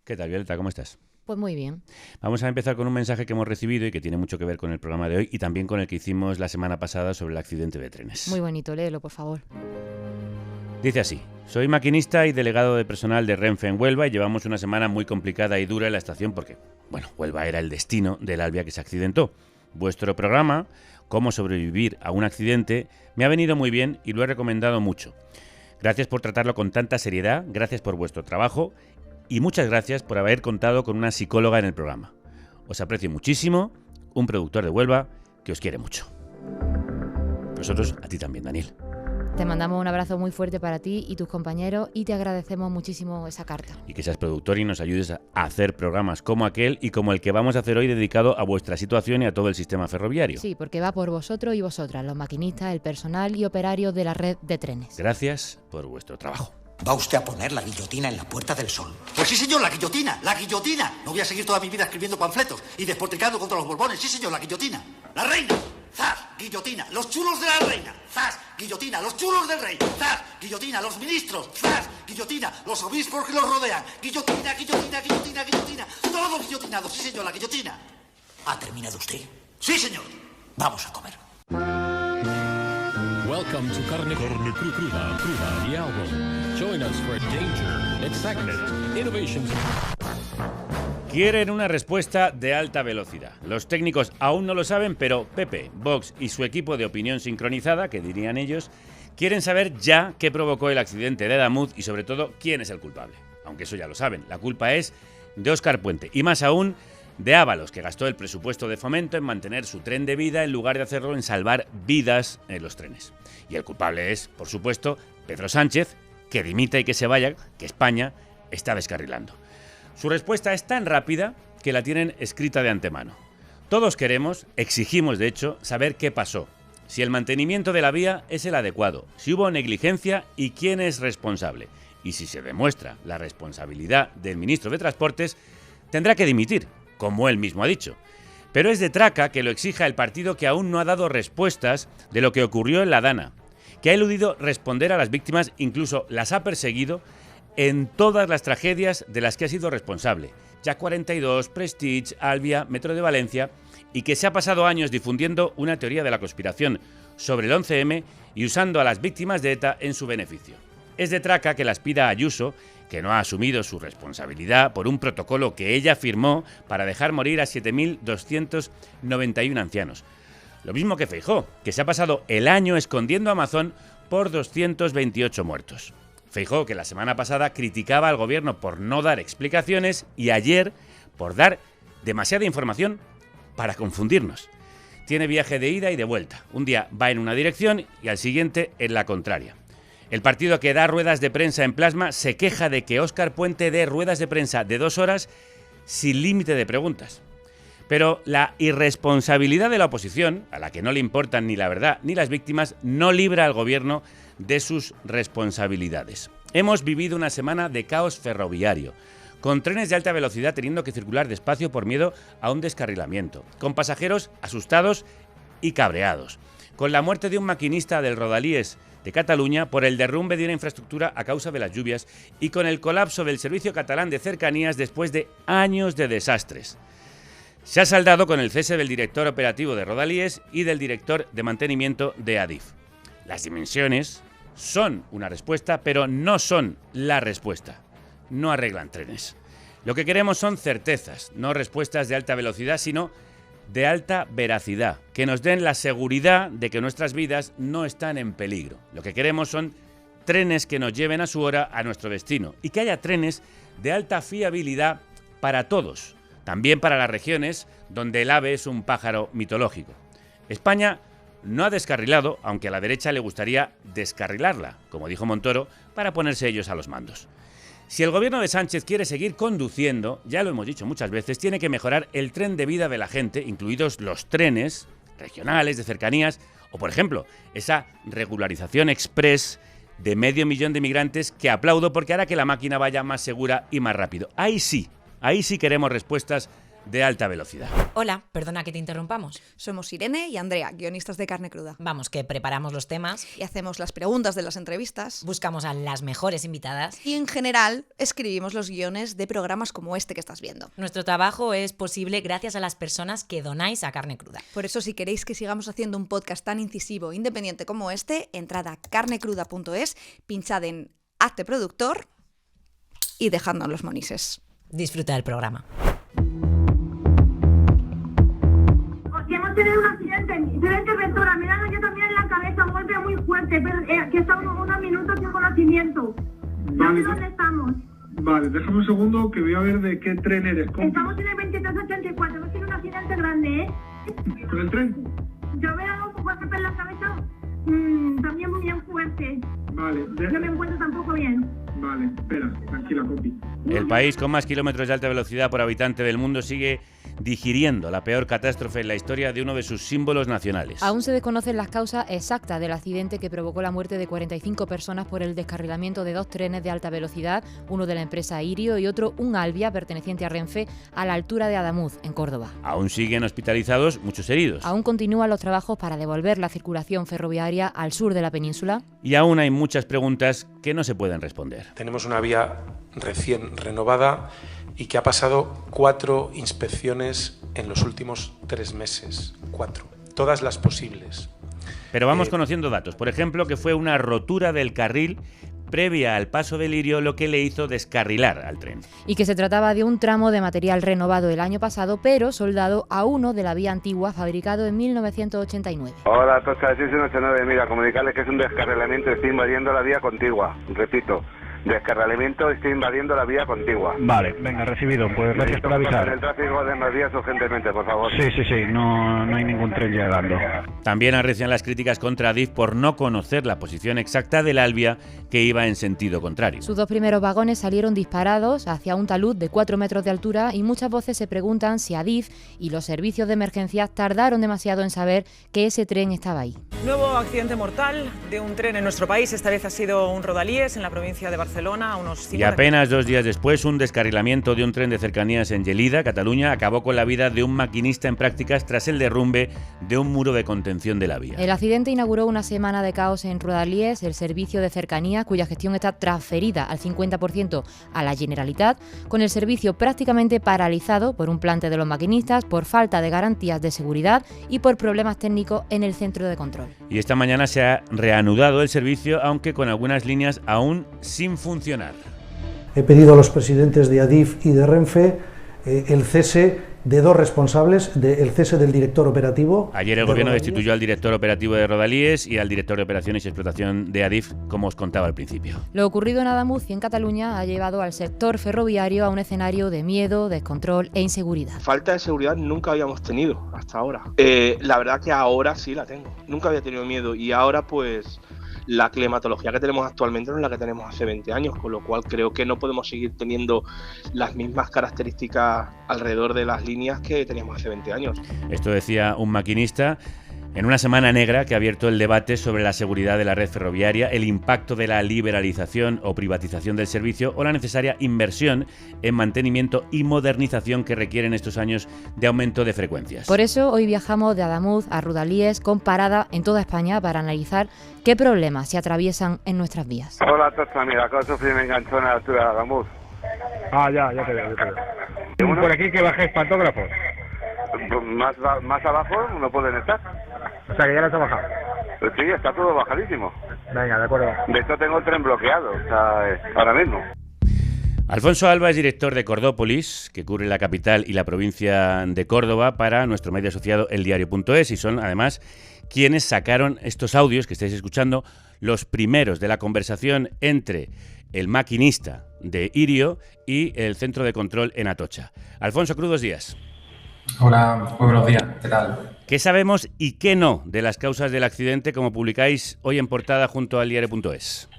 ¿Qué tal, Violeta? ¿Cómo estás? Pues muy bien. Vamos a empezar con un mensaje que hemos recibido y que tiene mucho que ver con el programa de hoy y también con el que hicimos la semana pasada sobre el accidente de trenes. Muy bonito, léelo, por favor. Dice así: soy maquinista y delegado de personal de Renfe en Huelva y llevamos una semana muy complicada y dura en la estación porque, Huelva era el destino del Alvia que se accidentó. Vuestro programa, Cómo sobrevivir a un accidente, me ha venido muy bien y lo he recomendado mucho. Gracias por tratarlo con tanta seriedad, gracias por vuestro trabajo y muchas gracias por haber contado con una psicóloga en el programa. Os aprecio muchísimo, un productor de Huelva que os quiere mucho. Nosotros a ti también, Daniel. Te mandamos un abrazo muy fuerte para ti y tus compañeros y te agradecemos muchísimo esa carta. Y que seas productor y nos ayudes a hacer programas como aquel y como el que vamos a hacer hoy dedicado a vuestra situación y a todo el sistema ferroviario. Sí, porque va por vosotros y vosotras, los maquinistas, el personal y operarios de la red de trenes. Gracias por vuestro trabajo. ¿Va usted a poner la guillotina en la Puerta del Sol? Pues sí, señor, la guillotina, la guillotina. No voy a seguir toda mi vida escribiendo panfletos y despotricando contra los borbones. Sí, señor, la guillotina. La reina. ¡Zas! Guillotina. Los chulos de la reina. ¡Zas! Guillotina. Los chulos del rey. ¡Zas! Guillotina. Los ministros. ¡Zas! Guillotina. Los obispos que los rodean. Guillotina, guillotina, guillotina, guillotina. Todos guillotinados. Sí, señor, la guillotina. ¿Ha terminado usted? Sí, señor. Vamos a comer. Welcome to Carne Cruda, the album. Join us for danger, excitement, innovations. Quieren una respuesta de alta velocidad. Los técnicos aún no lo saben, pero Pepe, Vox y su equipo de opinión sincronizada, que dirían ellos, quieren saber ya qué provocó el accidente de Adamuz y sobre todo quién es el culpable. Aunque eso ya lo saben, la culpa es de Óscar Puente y más aún de Ábalos, que gastó el presupuesto de Fomento en mantener su tren de vida en lugar de hacerlo en salvar vidas en los trenes. Y el culpable es, por supuesto, Pedro Sánchez, que dimita y que se vaya, que España está descarrilando. Su respuesta es tan rápida que la tienen escrita de antemano. Todos queremos, exigimos de hecho, saber qué pasó, si el mantenimiento de la vía es el adecuado, si hubo negligencia y quién es responsable. Y si se demuestra la responsabilidad del ministro de Transportes, tendrá que dimitir, como él mismo ha dicho. Pero es de traca que lo exija el partido que aún no ha dado respuestas de lo que ocurrió en la Dana, que ha eludido responder a las víctimas, incluso las ha perseguido en todas las tragedias de las que ha sido responsable. Ya 42, Prestige, Alvia, Metro de Valencia, y que se ha pasado años difundiendo una teoría de la conspiración sobre el 11M y usando a las víctimas de ETA en su beneficio. Es de traca que las pida Ayuso, que no ha asumido su responsabilidad por un protocolo que ella firmó para dejar morir a 7.291 ancianos. Lo mismo que Feijóo, que se ha pasado el año escondiendo a Amazon por 228 muertos. Feijóo, que la semana pasada criticaba al gobierno por no dar explicaciones y ayer por dar demasiada información para confundirnos. Tiene viaje de ida y de vuelta. Un día va en una dirección y al siguiente en la contraria. El partido que da ruedas de prensa en plasma se queja de que Óscar Puente dé ruedas de prensa de 2 horas sin límite de preguntas. Pero la irresponsabilidad de la oposición, a la que no le importan ni la verdad ni las víctimas, no libra al gobierno de sus responsabilidades. Hemos vivido una semana de caos ferroviario, con trenes de alta velocidad teniendo que circular despacio por miedo a un descarrilamiento, con pasajeros asustados y cabreados, con la muerte de un maquinista del Rodalies de Cataluña por el derrumbe de una infraestructura a causa de las lluvias y con el colapso del servicio catalán de cercanías después de años de desastres. Se ha saldado con el cese del director operativo de Rodalies y del director de mantenimiento de Adif. Las dimensiones son una respuesta, pero no son la respuesta. No arreglan trenes. Lo que queremos son certezas, no respuestas de alta velocidad, sino de alta veracidad, que nos den la seguridad de que nuestras vidas no están en peligro. Lo que queremos son trenes que nos lleven a su hora a nuestro destino y que haya trenes de alta fiabilidad para todos, también para las regiones donde el ave es un pájaro mitológico. España no ha descarrilado, aunque a la derecha le gustaría descarrilarla, como dijo Montoro, para ponerse ellos a los mandos. Si el gobierno de Sánchez quiere seguir conduciendo, ya lo hemos dicho muchas veces, tiene que mejorar el tren de vida de la gente, incluidos los trenes regionales, de cercanías, o por ejemplo, esa regularización express de 500.000 de migrantes que aplaudo porque hará que la máquina vaya más segura y más rápido. Ahí sí queremos respuestas de alta velocidad. Hola, perdona que te interrumpamos. Somos Irene y Andrea, guionistas de Carne Cruda. Vamos, que preparamos los temas, Y hacemos las preguntas de las entrevistas. buscamos a las mejores invitadas. Y en general escribimos los guiones de programas como este que estás viendo. Nuestro trabajo es posible gracias a las personas que donáis a Carne Cruda. Por eso, si queréis que sigamos haciendo un podcast tan incisivo e independiente como este, entrad a carnecruda.es, pinchad en Hazte productor y dejadnos los monises. Disfruta del programa. Que hemos tenido un accidente, de la interventora, me dan yo también en la cabeza, un golpe muy fuerte, pero, que está unos minutos sin conocimiento. No sé dónde estamos. Vale, déjame un segundo que voy a ver de qué tren eres. Estamos en el 2384, hemos tenido un accidente grande, ¿eh? ¿Con el tren? Yo veo un golpe en la cabeza, también muy bien fuerte. Vale, No me encuentro tampoco bien. Vale, espera, tranquila, Copi. El país con más kilómetros de alta velocidad por habitante del mundo sigue digiriendo la peor catástrofe en la historia de uno de sus símbolos nacionales. Aún se desconocen las causas exactas del accidente que provocó la muerte de 45 personas por el descarrilamiento de dos trenes de alta velocidad, uno de la empresa Irio y otro un Alvia perteneciente a Renfe, a la altura de Adamuz, en Córdoba. Aún siguen hospitalizados muchos heridos. Aún continúan los trabajos para devolver la circulación ferroviaria al sur de la península. Y aún hay muchas preguntas que no se pueden responder. Tenemos una vía recién renovada y que ha pasado 4 inspecciones en los últimos 3 meses. 4. Todas las posibles. Pero vamos conociendo datos. Por ejemplo, que fue una rotura del carril previa al paso del Irio lo que le hizo descarrilar al tren. Y que se trataba de un tramo de material renovado el año pasado, pero soldado a uno de la vía antigua, fabricado en 1989. Hola, Tosca 619. Mira, comunicarles que es un descarrilamiento, estoy invadiendo la vía contigua. Repito, descarrilamiento, estoy invadiendo la vía contigua. Vale, venga, recibido. Pues gracias por avisar. El tráfico de más vías urgentemente, por favor. Sí, no hay ningún tren llegando. También arrecian las críticas contra Adif por no conocer la posición exacta del Alvia que iba en sentido contrario. Sus dos primeros vagones salieron disparados hacia un talud de 4 metros de altura y muchas voces se preguntan si Adif y los servicios de emergencia tardaron demasiado en saber que ese tren estaba ahí. Nuevo accidente mortal de un tren en nuestro país. Esta vez ha sido un rodalíes en la provincia de Barcelona, a unos 5 Y apenas 2 días después, un descarrilamiento de un tren de cercanías en Gelida, Cataluña, acabó con la vida de un maquinista en prácticas tras el derrumbe de un muro de contención de la vía. El accidente inauguró una semana de caos en Rodalies, el servicio de cercanías, cuya gestión está transferida al 50% a la Generalitat, con el servicio prácticamente paralizado por un plante de los maquinistas, por falta de garantías de seguridad y por problemas técnicos en el centro de control. Y esta mañana se ha reanudado el servicio, aunque con algunas líneas aún sin funcionar. He pedido a los presidentes de Adif y de Renfe el cese de 2 responsables, el cese del director operativo. Ayer el gobierno destituyó al director operativo de Rodalíes y al director de operaciones y explotación de Adif, como os contaba al principio. Lo ocurrido en Adamuz y en Cataluña ha llevado al sector ferroviario a un escenario de miedo, descontrol e inseguridad. Falta de seguridad nunca habíamos tenido hasta ahora. La verdad que ahora sí la tengo. Nunca había tenido miedo y ahora pues la climatología que tenemos actualmente no es la que tenemos hace 20 años, con lo cual creo que no podemos seguir teniendo las mismas características alrededor de las líneas que teníamos hace 20 años. Esto decía un maquinista en una semana negra que ha abierto el debate sobre la seguridad de la red ferroviaria, el impacto de la liberalización o privatización del servicio o la necesaria inversión en mantenimiento y modernización que requieren estos años de aumento de frecuencias. Por eso hoy viajamos de Adamuz a Rodalíes con parada en toda España para analizar qué problemas se atraviesan en nuestras vías. Hola, Tosca, mira, acabo de sufrir un enganchón a la altura de Adamuz. Ya te veo. Por aquí que bajéis pantógrafos. Más abajo no pueden estar. O sea que ya los ha bajado. Sí, está todo bajadísimo. Venga, de acuerdo. De hecho tengo el tren bloqueado, o sea, ahora mismo. Alfonso Alba es director de Cordópolis, que cubre la capital y la provincia de Córdoba para nuestro medio asociado eldiario.es, y son además quienes sacaron estos audios que estáis escuchando, los primeros de la conversación entre el maquinista de Irio y el centro de control en Atocha. Alfonso, crudos días. Hola, muy buenos días, ¿qué tal? ¿Qué sabemos y qué no de las causas del accidente, como publicáis hoy en portada junto al diario.es?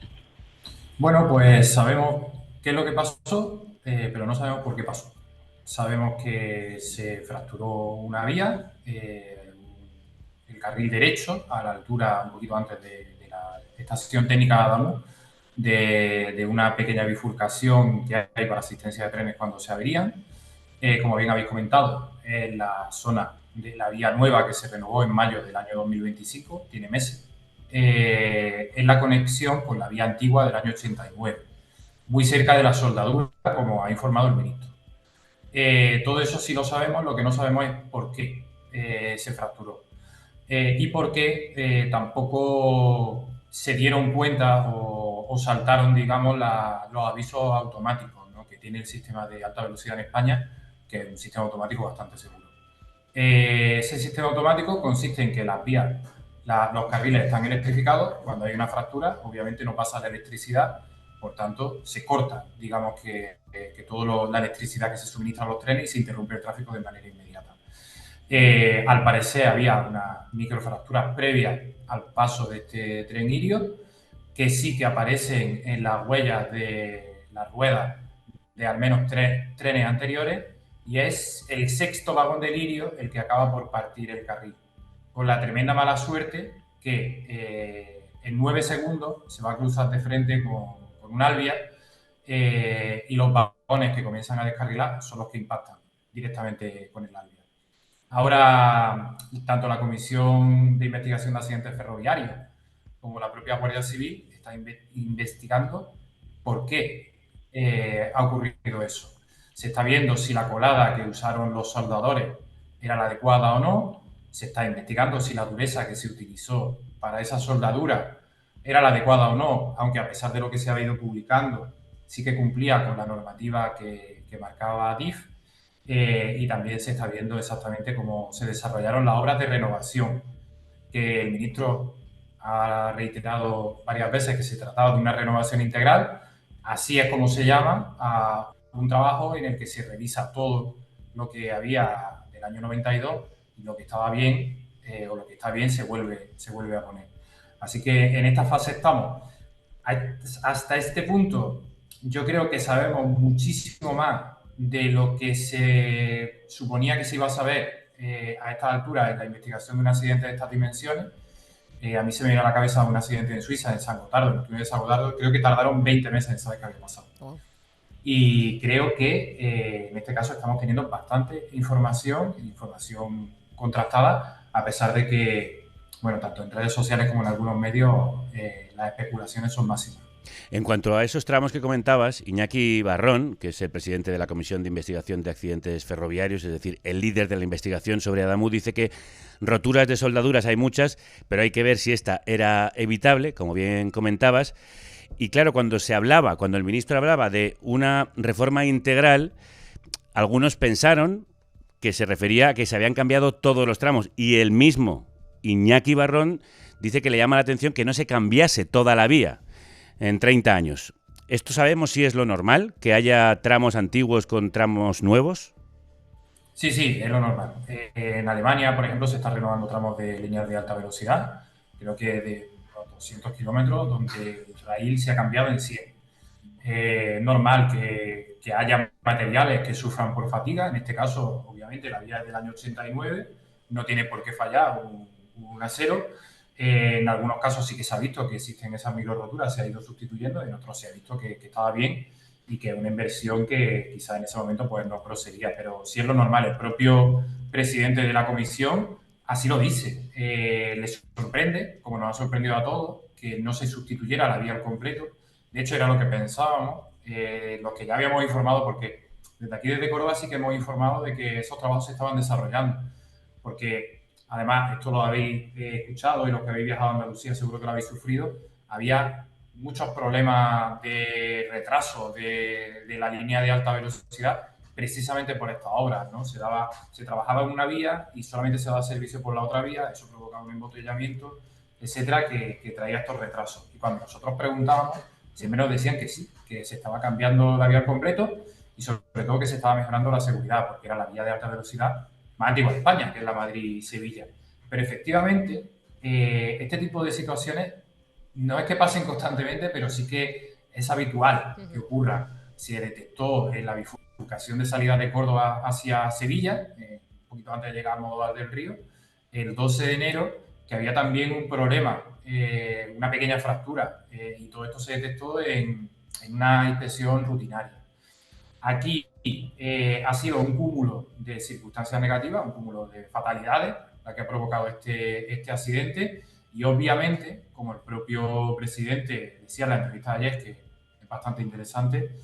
Bueno, pues sabemos qué es lo que pasó, pero no sabemos por qué pasó. Sabemos que se fracturó una vía, el carril derecho, a la altura, un poquito antes de la estación técnica de Adamuz, de una pequeña bifurcación que hay para asistencia de trenes cuando se averían. como bien habéis comentado, en la zona de la vía nueva que se renovó en mayo del año 2025, tiene meses, en la conexión con la vía antigua del año 89, muy cerca de la soldadura, como ha informado el ministro. Todo eso sí lo sabemos, lo que no sabemos es por qué se fracturó y por qué tampoco se dieron cuenta o saltaron, digamos, los avisos automáticos, ¿no?, que tiene el sistema de alta velocidad en España, que es un sistema automático bastante seguro. Ese sistema automático consiste en que las vías, los carriles están electrificados. Cuando hay una fractura, obviamente no pasa la electricidad, por tanto, se corta, digamos, que toda la electricidad que se suministra a los trenes y se interrumpe el tráfico de manera inmediata. Al parecer había una microfractura previa al paso de este tren Irio, que sí que aparecen en las huellas de las ruedas de al menos 3 trenes anteriores, y es el 6º vagón del Irio el que acaba por partir el carril, con la tremenda mala suerte que en 9 segundos se va a cruzar de frente con un Alvia, y los vagones que comienzan a descarrilar son los que impactan directamente con el Alvia. Ahora, tanto la Comisión de Investigación de Accidentes Ferroviarios como la propia Guardia Civil está investigando por qué ha ocurrido eso. Se está viendo si la colada que usaron los soldadores era la adecuada o no. Se está investigando si la dureza que se utilizó para esa soldadura era la adecuada o no, aunque a pesar de lo que se ha ido publicando, sí que cumplía con la normativa que marcaba DIF. Y también se está viendo exactamente cómo se desarrollaron las obras de renovación, que el ministro ha reiterado varias veces que se trataba de una renovación integral. Así es como se llama a un trabajo en el que se revisa todo lo que había del año 92 y lo que estaba bien o lo que está bien se vuelve a poner. Así que en esta fase estamos. Hasta este punto yo creo que sabemos muchísimo más de lo que se suponía que se iba a saber a esta altura en la investigación de un accidente de estas dimensiones. A mí se me viene a la cabeza un accidente en Suiza, en San Gotardo, en el túnel de San Gotardo. Creo que tardaron 20 meses en saber qué había pasado. Oh. Y creo que en este caso estamos teniendo bastante información contrastada, a pesar de que, bueno, tanto en redes sociales como en algunos medios las especulaciones son máximas. En cuanto a esos tramos que comentabas, Iñaki Barrón, que es el presidente de la Comisión de Investigación de Accidentes Ferroviarios, es decir, el líder de la investigación sobre Adamuz, dice que roturas de soldaduras hay muchas, pero hay que ver si esta era evitable, como bien comentabas. Y claro, cuando el ministro hablaba de una reforma integral, algunos pensaron que se refería a que se habían cambiado todos los tramos, y el mismo Iñaki Barrón dice que le llama la atención que no se cambiase toda la vía en 30 años. ¿Esto sabemos si es lo normal, que haya tramos antiguos con tramos nuevos? Sí, es lo normal. En Alemania, por ejemplo, se están renovando tramos de líneas de alta velocidad, creo que de 200 kilómetros, donde Israel se ha cambiado en 100. Es normal que haya materiales que sufran por fatiga. En este caso, obviamente, la vía es del año 89, no tiene por qué fallar un acero. En algunos casos sí que se ha visto que existen esas microroturas, se ha ido sustituyendo, en otros se ha visto que estaba bien y que es una inversión que quizá en ese momento pues no procedía, pero sí es lo normal. El propio presidente de la comisión así lo dice. Le sorprende, como nos ha sorprendido a todos, que no se sustituyera la vía al completo. De hecho, era lo que pensábamos, los que ya habíamos informado, porque desde aquí, desde Córdoba, sí que hemos informado de que esos trabajos se estaban desarrollando, porque además, esto lo habéis escuchado y los que habéis viajado a Andalucía seguro que lo habéis sufrido, había muchos problemas de retraso de la línea de alta velocidad precisamente por estas obras, ¿no? Se trabajaba en una vía y solamente se daba servicio por la otra vía, eso provocaba un embotellamiento, etcétera, que traía estos retrasos. Y cuando nosotros preguntábamos, siempre nos decían que sí, que se estaba cambiando la vía al completo y sobre todo que se estaba mejorando la seguridad, porque era la vía de alta velocidad más antigua de España, que es la Madrid-Sevilla. Pero efectivamente, este tipo de situaciones no es que pasen constantemente, pero sí que es habitual que ocurra. Se detectó en la bifurcación de salida de Córdoba hacia Sevilla, un poquito antes de llegar a Almodóvar del Río, el 12 de enero, que había también un problema, una pequeña fractura, y todo esto se detectó en una inspección rutinaria. Aquí ha sido un cúmulo de circunstancias negativas, un cúmulo de fatalidades, la que ha provocado este accidente. Y obviamente, como el propio presidente decía en la entrevista de ayer, que es bastante interesante,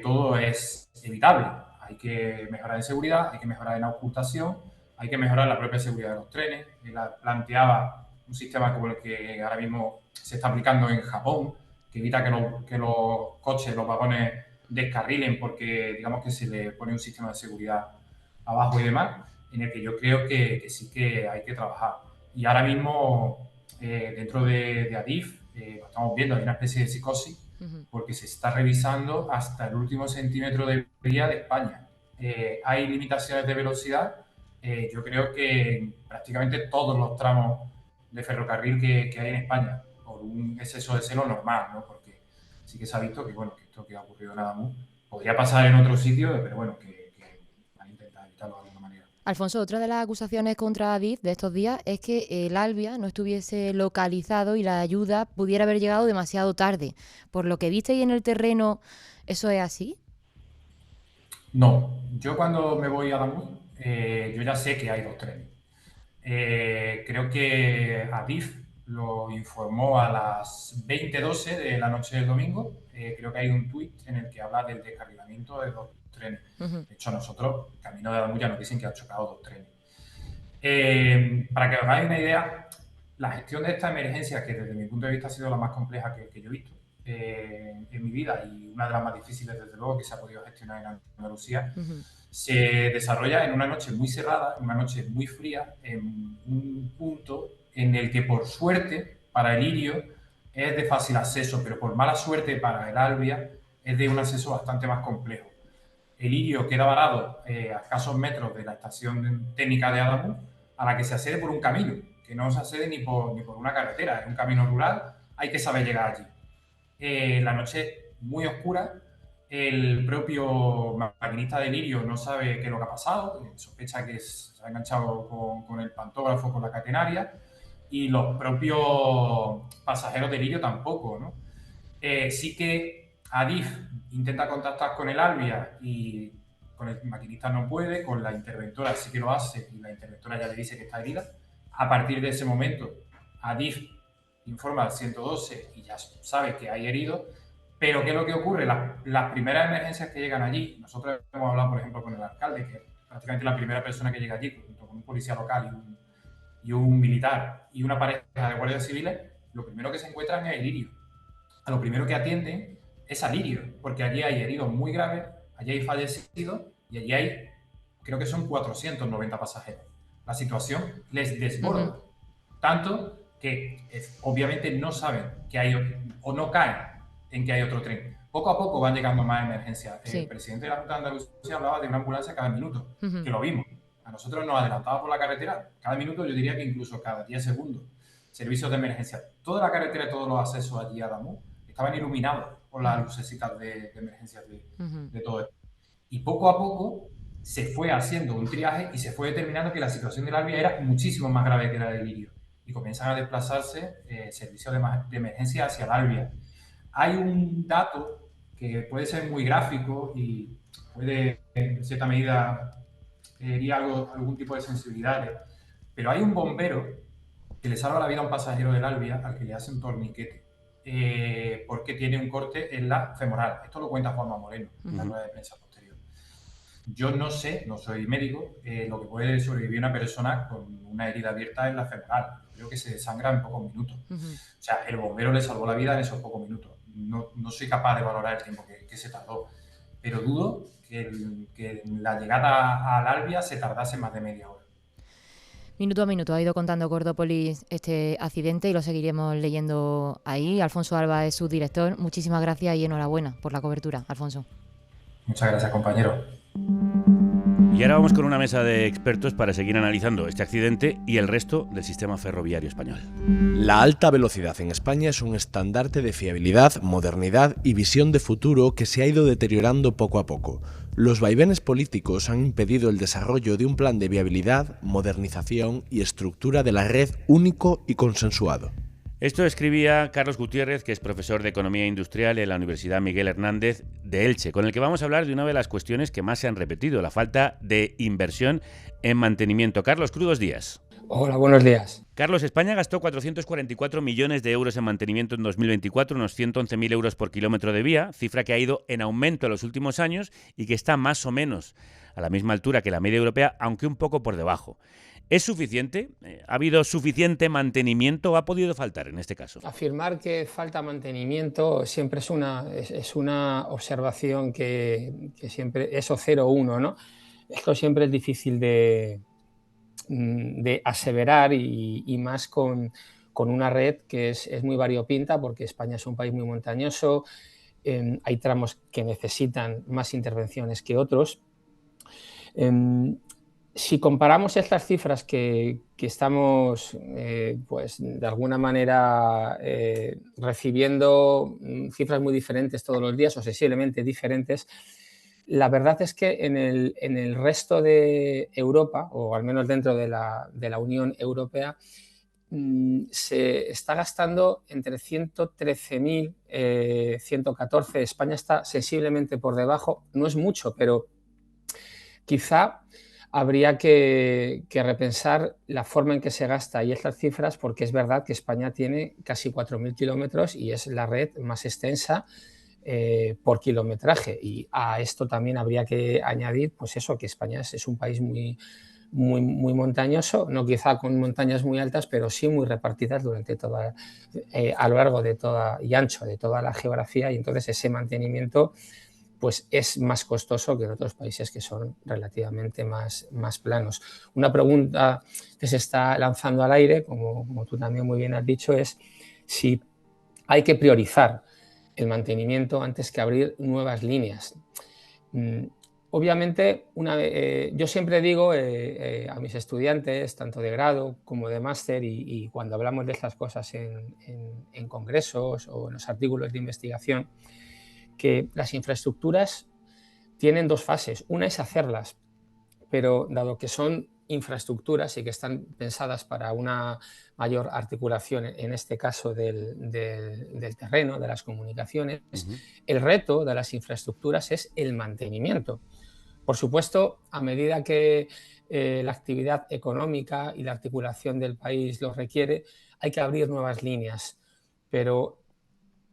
todo es evitable. Hay que mejorar en seguridad, hay que mejorar en ocultación, hay que mejorar la propia seguridad de los trenes. Él planteaba un sistema como el que ahora mismo se está aplicando en Japón, que evita que los coches, los vagones descarrilen porque digamos que se le pone un sistema de seguridad abajo y demás, en el que yo creo que sí que hay que trabajar. Y ahora mismo dentro de Adif lo estamos viendo, hay una especie de psicosis porque se está revisando hasta el último centímetro de vía de España. Hay limitaciones de velocidad, yo creo que en prácticamente todos los tramos de ferrocarril que hay en España, por un exceso de celo normal, ¿no? Porque sí que se ha visto que, bueno, que esto que ha ocurrido en Adamuz podría pasar en otro sitio, pero bueno, que van a intentar evitarlo de alguna manera. Alfonso, otra de las acusaciones contra Adif de estos días es que el Albia no estuviese localizado y la ayuda pudiera haber llegado demasiado tarde. Por lo que visteis en el terreno, ¿eso es así? No, yo cuando me voy a Adamuz, yo ya sé que hay 2 trenes. Creo que Adif lo informó a las 20:12 de la noche del domingo. Creo que hay un tuit en el que habla del descarrilamiento de 2 trenes. De hecho, nosotros, camino de Adamuz, ya nos dicen que han chocado 2 trenes. Para que os hagáis una idea, la gestión de esta emergencia, que desde mi punto de vista ha sido la más compleja que yo he visto en mi vida y una de las más difíciles, desde luego, que se ha podido gestionar en Andalucía, se desarrolla en una noche muy cerrada, en una noche muy fría, en un punto en el que, por suerte, para el Lirio es de fácil acceso, pero por mala suerte para el Albia es de un acceso bastante más complejo. El Lirio queda varado a escasos metros de la estación técnica de Adamuz, a la que se accede por un camino, que no se accede ni por una carretera, es un camino rural, hay que saber llegar allí. La noche muy oscura, el propio maquinista de Lirio no sabe qué es lo que ha pasado, sospecha que se ha enganchado con el pantógrafo, con la catenaria, y los propios pasajeros de Lirio tampoco, ¿no? Sí que Adif intenta contactar con el Albia y con el maquinista no puede, con la interventora sí que lo hace y la interventora ya le dice que está herida. A partir de ese momento, Adif informa al 112 y ya sabe que hay heridos. Pero ¿qué es lo que ocurre? Las primeras emergencias que llegan allí, nosotros hemos hablado, por ejemplo, con el alcalde, que es prácticamente la primera persona que llega allí, junto con un policía local y un militar y una pareja de guardias civiles, lo primero que se encuentran es el Lirio. A lo primero que atienden es al Lirio, porque allí hay heridos muy graves, allí hay fallecidos y allí hay, creo que son 490 pasajeros. La situación les desborda, tanto que obviamente no saben que hay o no caen en que hay otro tren. Poco a poco van llegando más emergencias. Sí. El presidente de la Junta de Andalucía hablaba de una ambulancia cada minuto, que lo vimos. A nosotros nos adelantaba por la carretera cada minuto, yo diría que incluso cada 10 segundos. Servicios de emergencia. Toda la carretera y todos los accesos allí a Adamuz estaban iluminados por las lucecitas de emergencias de todo esto. Y poco a poco se fue haciendo un triaje y se fue determinando que la situación del Albia era muchísimo más grave que la del Lirio. Y comienzan a desplazarse servicios de emergencia hacia el Albia. Hay un dato que puede ser muy gráfico y puede, en cierta medida, herir algún tipo de sensibilidades, pero hay un bombero que le salva la vida a un pasajero del Albia al que le hace un torniquete porque tiene un corte en la femoral. Esto lo cuenta Juanma Moreno en la rueda de prensa posterior. Yo no sé, no soy médico, lo que puede sobrevivir una persona con una herida abierta en la femoral. Creo que se desangra en pocos minutos. O sea, el bombero le salvó la vida en esos pocos minutos. No soy capaz de valorar el tiempo que se tardó, pero dudo que la llegada al Albia se tardase más de media hora. Minuto a minuto ha ido contando Cordópolis este accidente y lo seguiremos leyendo ahí. Alfonso Alba es su director. Muchísimas gracias y enhorabuena por la cobertura, Alfonso. Muchas gracias, compañero. Y ahora vamos con una mesa de expertos para seguir analizando este accidente y el resto del sistema ferroviario español. La alta velocidad en España es un estandarte de fiabilidad, modernidad y visión de futuro que se ha ido deteriorando poco a poco. Los vaivenes políticos han impedido el desarrollo de un plan de viabilidad, modernización y estructura de la red único y consensuado. Esto escribía Carlos Gutiérrez, que es profesor de Economía Industrial en la Universidad Miguel Hernández de Elche, con el que vamos a hablar de una de las cuestiones que más se han repetido, la falta de inversión en mantenimiento. Carlos, crudos días. Hola, buenos días. Carlos, España gastó 444 millones de euros en mantenimiento en 2024, unos 111.000 euros por kilómetro de vía, cifra que ha ido en aumento en los últimos años y que está más o menos a la misma altura que la media europea, aunque un poco por debajo. ¿Es suficiente? ¿Ha habido suficiente mantenimiento o ha podido faltar en este caso? Afirmar que falta mantenimiento siempre es una observación que siempre es o 0 o 1, ¿no? Esto siempre es difícil de aseverar y más con una red que es muy variopinta, porque España es un país muy montañoso, hay tramos que necesitan más intervenciones que otros. Si comparamos estas cifras que estamos pues de alguna manera recibiendo cifras muy diferentes todos los días o sensiblemente diferentes, la verdad es que en el resto de Europa, o al menos dentro de la Unión Europea, se está gastando entre 113.000, 114. España está sensiblemente por debajo, no es mucho, pero quizá habría que repensar la forma en que se gasta y estas cifras, porque es verdad que España tiene casi 4.000 kilómetros y es la red más extensa por kilometraje. Y a esto también habría que añadir, pues eso, que España es un país muy montañoso, no quizá con montañas muy altas, pero sí muy repartidas durante a lo largo de toda y ancho de toda la geografía, y entonces ese mantenimiento pues es más costoso que en otros países que son relativamente más planos. Una pregunta que se está lanzando al aire, como tú también muy bien has dicho, es si hay que priorizar el mantenimiento antes que abrir nuevas líneas. Obviamente, yo siempre digo a mis estudiantes, tanto de grado como de máster, y cuando hablamos de estas cosas en congresos o en los artículos de investigación, que las infraestructuras tienen dos fases. Una es hacerlas, pero dado que son infraestructuras y que están pensadas para una mayor articulación, en este caso del terreno, de las comunicaciones, el reto de las infraestructuras es el mantenimiento. Por supuesto, a medida que la actividad económica y la articulación del país lo requiere, hay que abrir nuevas líneas, pero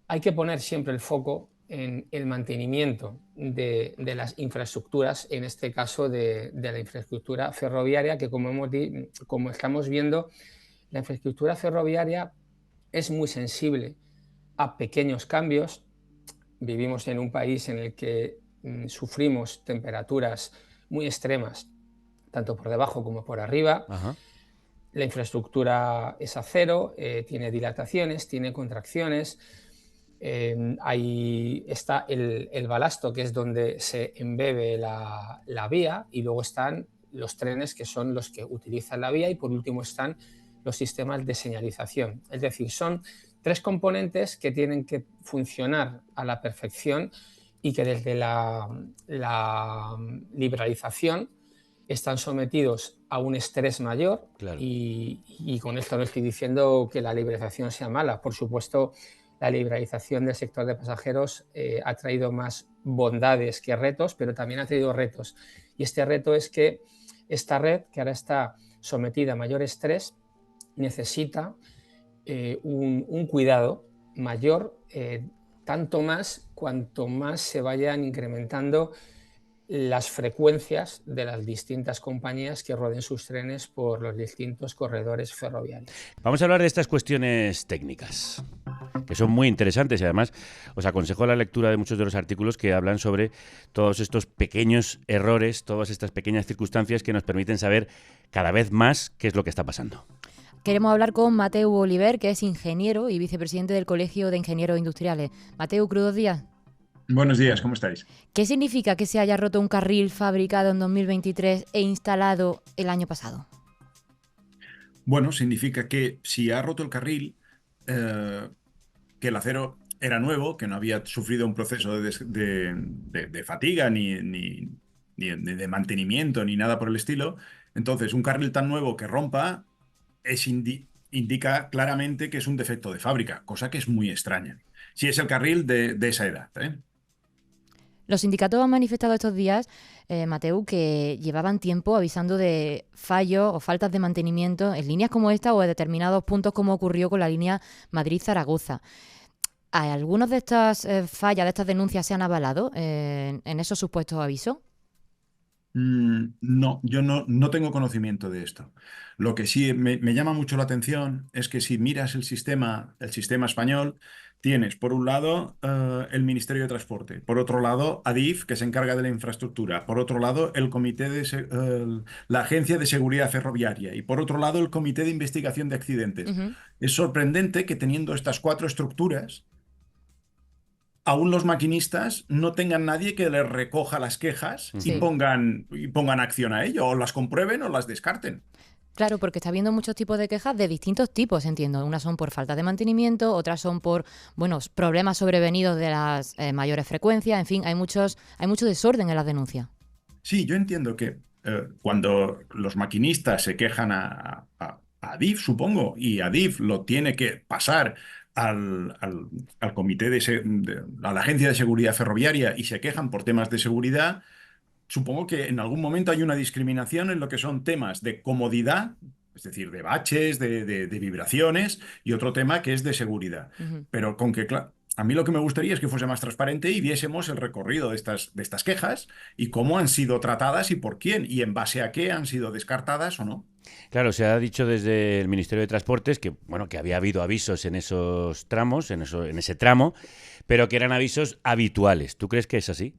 hay que poner siempre el foco en el mantenimiento de las infraestructuras, en este caso de la infraestructura ferroviaria, que como estamos viendo, la infraestructura ferroviaria es muy sensible a pequeños cambios. Vivimos en un país en el que sufrimos temperaturas muy extremas, tanto por debajo como por arriba. Ajá. La infraestructura es acero, tiene dilataciones, tiene contracciones. Ahí está el balasto, que es donde se embebe la vía, y luego están los trenes, que son los que utilizan la vía, y por último están los sistemas de señalización. Es decir, son tres componentes que tienen que funcionar a la perfección y que desde la liberalización están sometidos a un estrés mayor. Claro. Y con esto no estoy diciendo que la liberalización sea mala. Por supuesto, la liberalización del sector de pasajeros ha traído más bondades que retos, pero también ha traído retos. Y este reto es que esta red, que ahora está sometida a mayor estrés, necesita un cuidado mayor, tanto más cuanto más se vayan incrementando las frecuencias de las distintas compañías que roden sus trenes por los distintos corredores ferroviarios. Vamos a hablar de estas cuestiones técnicas, que son muy interesantes, y además os aconsejo la lectura de muchos de los artículos que hablan sobre todos estos pequeños errores, todas estas pequeñas circunstancias que nos permiten saber cada vez más qué es lo que está pasando. Queremos hablar con Mateu Oliver, que es ingeniero y vicepresidente del Colegio de Ingenieros Industriales. Mateu, crudos días. Buenos días, ¿cómo estáis? ¿Qué significa que se haya roto un carril fabricado en 2023 e instalado el año pasado? Bueno, significa que si ha roto el carril, que el acero era nuevo, que no había sufrido un proceso de fatiga ni de mantenimiento ni nada por el estilo. Entonces, un carril tan nuevo que rompa indica claramente que es un defecto de fábrica, cosa que es muy extraña. Si es el carril de esa edad, ¿eh? Los sindicatos han manifestado estos días, Mateu, que llevaban tiempo avisando de fallos o faltas de mantenimiento en líneas como esta o en determinados puntos, como ocurrió con la línea Madrid-Zaragoza. ¿Algunos de estas fallas, de estas denuncias, se han avalado en esos supuestos avisos? No, yo no tengo conocimiento de esto. Lo que sí me llama mucho la atención es que si miras el sistema español, tienes por un lado el Ministerio de Transporte, por otro lado Adif, que se encarga de la infraestructura, por otro lado la Agencia de Seguridad Ferroviaria y por otro lado el Comité de Investigación de Accidentes. Es sorprendente que teniendo estas 4 estructuras, aún los maquinistas no tengan nadie que les recoja las quejas y pongan acción a ello, o las comprueben o las descarten. Claro, porque está habiendo muchos tipos de quejas de distintos tipos, entiendo. Unas son por falta de mantenimiento, otras son por problemas sobrevenidos de las mayores frecuencias. En fin, hay mucho desorden en las denuncias. Sí, yo entiendo que cuando los maquinistas se quejan a Adif, supongo, y Adif lo tiene que pasar al comité a la Agencia de Seguridad Ferroviaria y se quejan por temas de seguridad, supongo que en algún momento hay una discriminación en lo que son temas de comodidad, es decir, de baches, de vibraciones, y otro tema que es de seguridad. Pero a mí lo que me gustaría es que fuese más transparente y viésemos el recorrido de estas quejas y cómo han sido tratadas y por quién, y en base a qué han sido descartadas o no. Claro, se ha dicho desde el Ministerio de Transportes que había habido avisos en esos tramos, en ese tramo, pero que eran avisos habituales. ¿Tú crees que es así?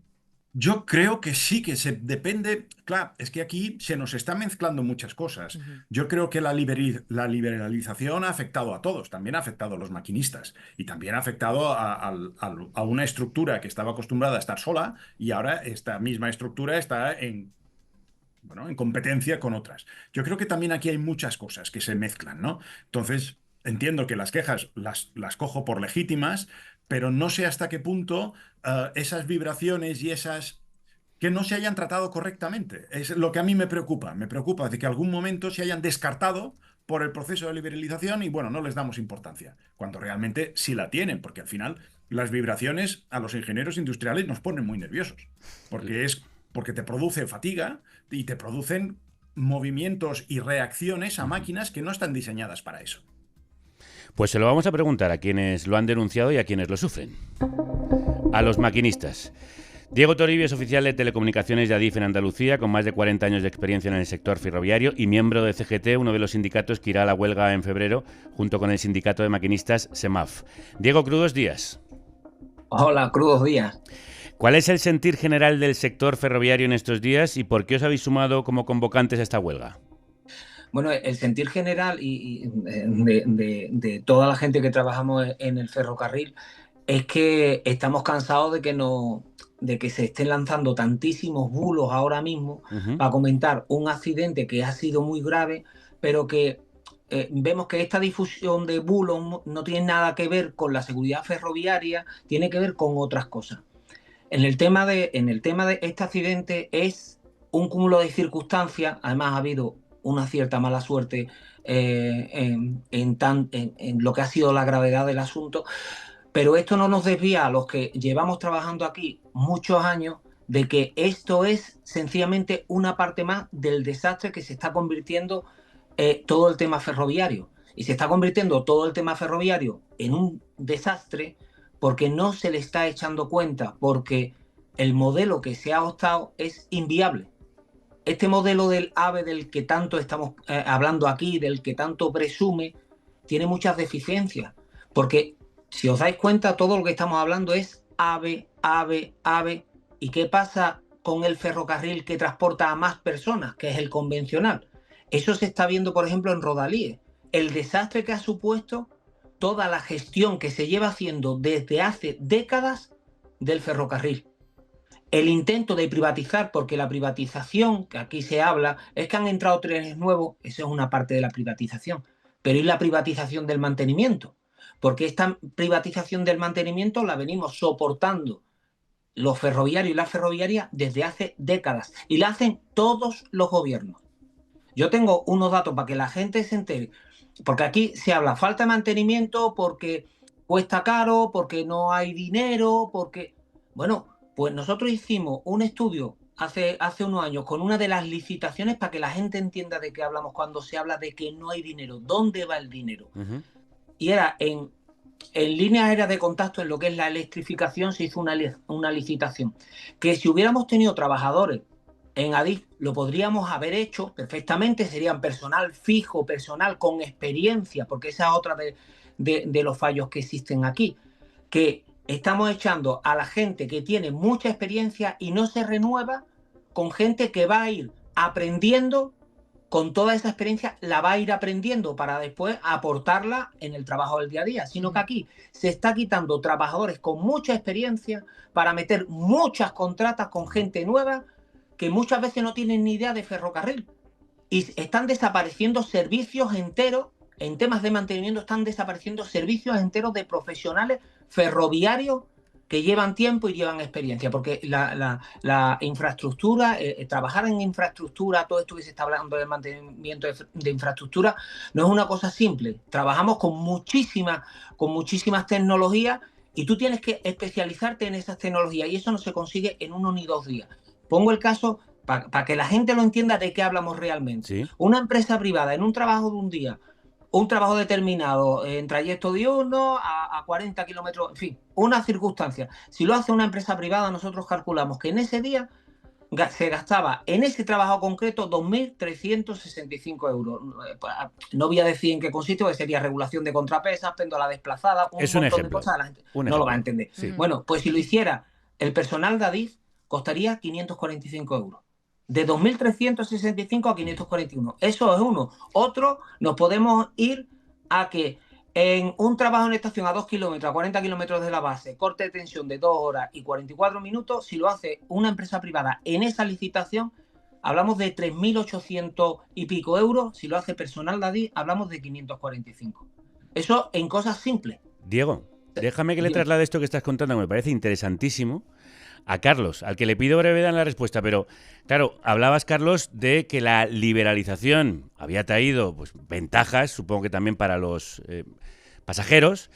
Yo creo que sí, que depende. Claro, es que aquí se nos está mezclando muchas cosas. Yo creo que la liberalización ha afectado a todos, también ha afectado a los maquinistas y también ha afectado a una estructura que estaba acostumbrada a estar sola y ahora esta misma estructura está en competencia con otras. Yo creo que también aquí hay muchas cosas que se mezclan, ¿no? Entonces, entiendo que las quejas las cojo por legítimas, pero no sé hasta qué punto esas vibraciones y que no se hayan tratado correctamente. Es lo que a mí me preocupa. Me preocupa de que algún momento se hayan descartado por el proceso de liberalización y, no les damos importancia, cuando realmente sí la tienen, porque al final las vibraciones a los ingenieros industriales nos ponen muy nerviosos, porque te produce fatiga y te producen movimientos y reacciones a máquinas que no están diseñadas para eso. Pues se lo vamos a preguntar a quienes lo han denunciado y a quienes lo sufren. A los maquinistas. Diego Toribio es oficial de telecomunicaciones de Adif en Andalucía, con más de 40 años de experiencia en el sector ferroviario y miembro de CGT, uno de los sindicatos que irá a la huelga en febrero, junto con el sindicato de maquinistas SEMAF. Diego, crudos días. Hola, crudos días. ¿Cuál es el sentir general del sector ferroviario en estos días y por qué os habéis sumado como convocantes a esta huelga? Bueno, el sentir general y de toda la gente que trabajamos en el ferrocarril es que estamos cansados de que se estén lanzando tantísimos bulos ahora mismo para comentar un accidente que ha sido muy grave, pero que vemos que esta difusión de bulos no tiene nada que ver con la seguridad ferroviaria, tiene que ver con otras cosas. En el tema de este accidente es un cúmulo de circunstancias. Además ha habido una cierta mala suerte en lo que ha sido la gravedad del asunto, pero esto no nos desvía a los que llevamos trabajando aquí muchos años de que esto es sencillamente una parte más del desastre que se está convirtiendo todo el tema ferroviario, y se está convirtiendo todo el tema ferroviario en un desastre porque no se le está echando cuenta, porque el modelo que se ha optado es inviable. Este modelo del AVE del que tanto estamos hablando aquí, del que tanto presume, tiene muchas deficiencias, porque si os dais cuenta, todo lo que estamos hablando es AVE, AVE, AVE. ¿Y qué pasa con el ferrocarril que transporta a más personas, que es el convencional? Eso se está viendo, por ejemplo, en Rodalíes. El desastre que ha supuesto toda la gestión que se lleva haciendo desde hace décadas del ferrocarril. El intento de privatizar, porque la privatización, que aquí se habla, es que han entrado trenes nuevos, eso es una parte de la privatización, pero ¿y la privatización del mantenimiento? Porque esta privatización del mantenimiento la venimos soportando los ferroviarios y las ferroviarias desde hace décadas, y la hacen todos los gobiernos. Yo tengo unos datos para que la gente se entere. porque aquí se habla falta de mantenimiento, porque cuesta caro, porque no hay dinero, porque... Bueno, pues nosotros hicimos un estudio hace unos años con una de las licitaciones para que la gente entienda de qué hablamos cuando se habla de que no hay dinero, dónde va el dinero. Y era en líneas aéreas de contacto, en lo que es la electrificación, se hizo una licitación. Que si hubiéramos tenido trabajadores en Adif, lo podríamos haber hecho perfectamente, serían personal fijo, personal con experiencia, porque esa es otra de los fallos que existen aquí, que estamos echando a la gente que tiene mucha experiencia y no se renueva con gente que va a ir aprendiendo. Con toda esa experiencia la va a ir aprendiendo para después aportarla en el trabajo del día a día, sino que aquí se está quitando trabajadores con mucha experiencia para meter muchas contratas con gente nueva que muchas veces no tienen ni idea de ferrocarril y están desapareciendo servicios enteros, en temas de mantenimiento están desapareciendo servicios enteros de profesionales ferroviarios que llevan tiempo y llevan experiencia, porque la infraestructura, trabajar en infraestructura, todo esto que se está hablando del mantenimiento de infraestructura, no es una cosa simple. Trabajamos con muchísimas tecnologías y tú tienes que especializarte en esas tecnologías y eso no se consigue en 1 ni 2 días. Pongo el caso para que la gente lo entienda de qué hablamos realmente. ¿Sí? Una empresa privada en un trabajo de un día, un trabajo determinado en trayecto diurno a 40 kilómetros, en fin, una circunstancia. Si lo hace una empresa privada, nosotros calculamos que en ese día se gastaba en ese trabajo concreto 2.365 euros. No voy a decir en qué consiste, porque sería regulación de contrapesas, péndola desplazada, un montón de cosas. La gente no lo va a entender. Sí. Bueno, pues si lo hiciera el personal de Adif, costaría 545 euros. De 2.365 a 541. Eso es uno. Otro, nos podemos ir a que en un trabajo en estación a 2 kilómetros, a 40 kilómetros de la base, corte de tensión de 2 horas y 44 minutos, si lo hace una empresa privada en esa licitación, hablamos de 3.800 y pico euros. Si lo hace personal de Adif, hablamos de 545. Eso en cosas simples. Diego, déjame que le traslade esto que estás contando, que me parece interesantísimo, a Carlos, al que le pido brevedad en la respuesta, pero claro, hablabas, Carlos, de que la liberalización había traído pues, ventajas, supongo que también para los pasajeros,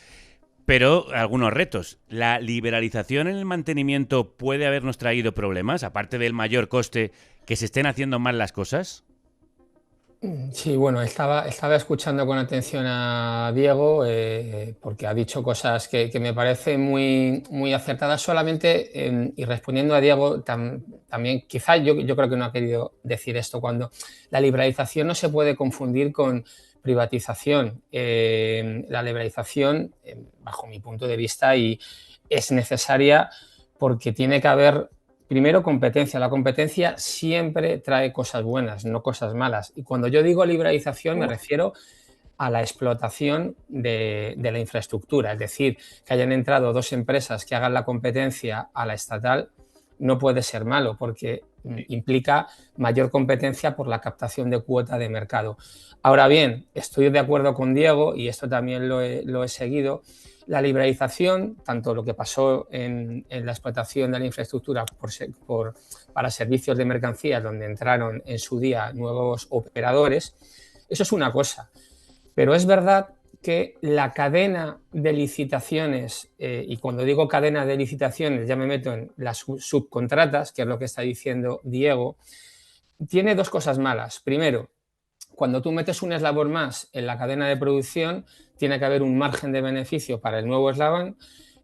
pero algunos retos. ¿La liberalización en el mantenimiento puede habernos traído problemas, aparte del mayor coste, que se estén haciendo mal las cosas? Sí, bueno, estaba escuchando con atención a Diego porque ha dicho cosas que me parecen muy acertadas solamente y respondiendo a Diego también, quizás yo creo que no ha querido decir esto, cuando la liberalización no se puede confundir con privatización. La liberalización, bajo mi punto de vista, y es necesaria porque tiene que haber primero competencia. La competencia siempre trae cosas buenas, no cosas malas. Y cuando yo digo liberalización me refiero a la explotación de la infraestructura. Es decir, que hayan entrado 2 empresas que hagan la competencia a la estatal no puede ser malo porque implica mayor competencia por la captación de cuota de mercado. Ahora bien, estoy de acuerdo con Diego y esto también lo he seguido. La liberalización, tanto lo que pasó en la explotación de la infraestructura para servicios de mercancías, donde entraron en su día nuevos operadores, eso es una cosa. Pero es verdad que la cadena de licitaciones, y cuando digo cadena de licitaciones ya me meto en las subcontratas, que es lo que está diciendo Diego, tiene 2 cosas malas. Primero, cuando tú metes un eslabón más en la cadena de producción, tiene que haber un margen de beneficio para el nuevo eslabón.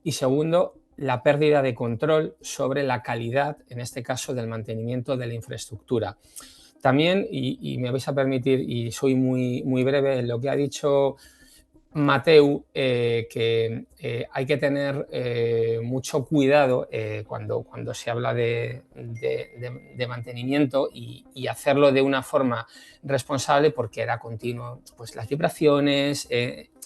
Y segundo, la pérdida de control sobre la calidad, en este caso, del mantenimiento de la infraestructura. También, y me vais a permitir, y soy muy breve en lo que ha dicho Mateu, que hay que tener mucho cuidado cuando se habla de mantenimiento y hacerlo de una forma responsable porque era continuo, pues las vibraciones,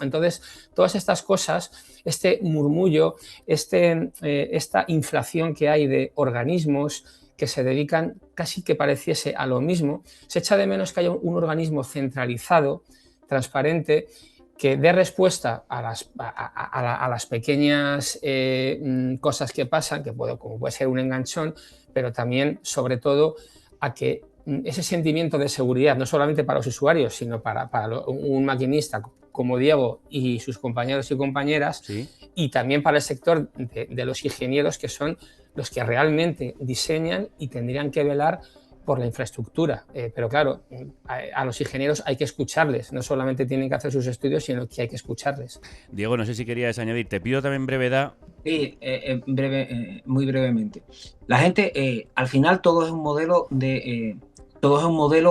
entonces todas estas cosas, este murmullo, esta inflación que hay de organismos que se dedican casi que pareciese a lo mismo, se echa de menos que haya un organismo centralizado, transparente, que dé respuesta a las pequeñas cosas que pasan, como puede ser un enganchón, pero también, sobre todo, a que ese sentimiento de seguridad, no solamente para los usuarios, sino para un maquinista como Diego y sus compañeros y compañeras, ¿Sí? Y también para el sector de los ingenieros, que son los que realmente diseñan y tendrían que velar por la infraestructura. Pero claro, a los ingenieros hay que escucharles, no solamente tienen que hacer sus estudios, sino que hay que escucharles. Diego, no sé si querías añadir, te pido también brevedad. Sí, muy brevemente. La gente, al final todo es un modelo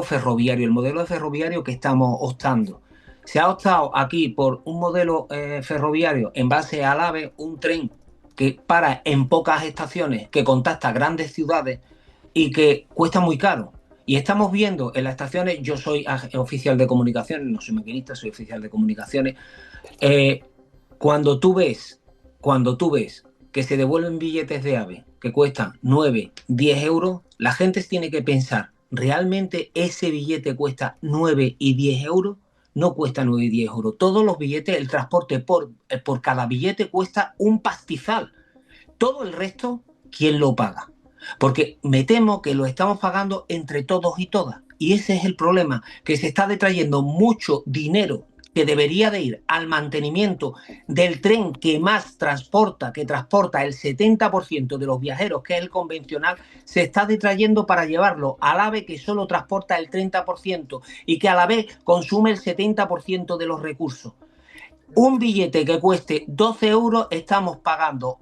ferroviario, el modelo ferroviario que estamos optando. Se ha optado aquí por un modelo ferroviario en base al AVE, un tren que para en pocas estaciones, que contacta grandes ciudades y que cuesta muy caro. Y estamos viendo en las estaciones, yo soy oficial de comunicaciones, no soy maquinista, soy oficial de comunicaciones. Cuando tú ves que se devuelven billetes de AVE que cuestan 9, 10 euros, la gente tiene que pensar, ¿realmente ese billete cuesta 9 y 10 euros? No cuesta 9 y 10 euros. Todos los billetes, el transporte por cada billete cuesta un pastizal. Todo el resto, ¿quién lo paga? Porque me temo que lo estamos pagando entre todos y todas. Y ese es el problema, que se está detrayendo mucho dinero que debería de ir al mantenimiento del tren que más transporta, que transporta el 70% de los viajeros, que es el convencional, se está detrayendo para llevarlo al AVE, que solo transporta el 30% y que a la vez consume el 70% de los recursos. Un billete que cueste 12 euros estamos pagando,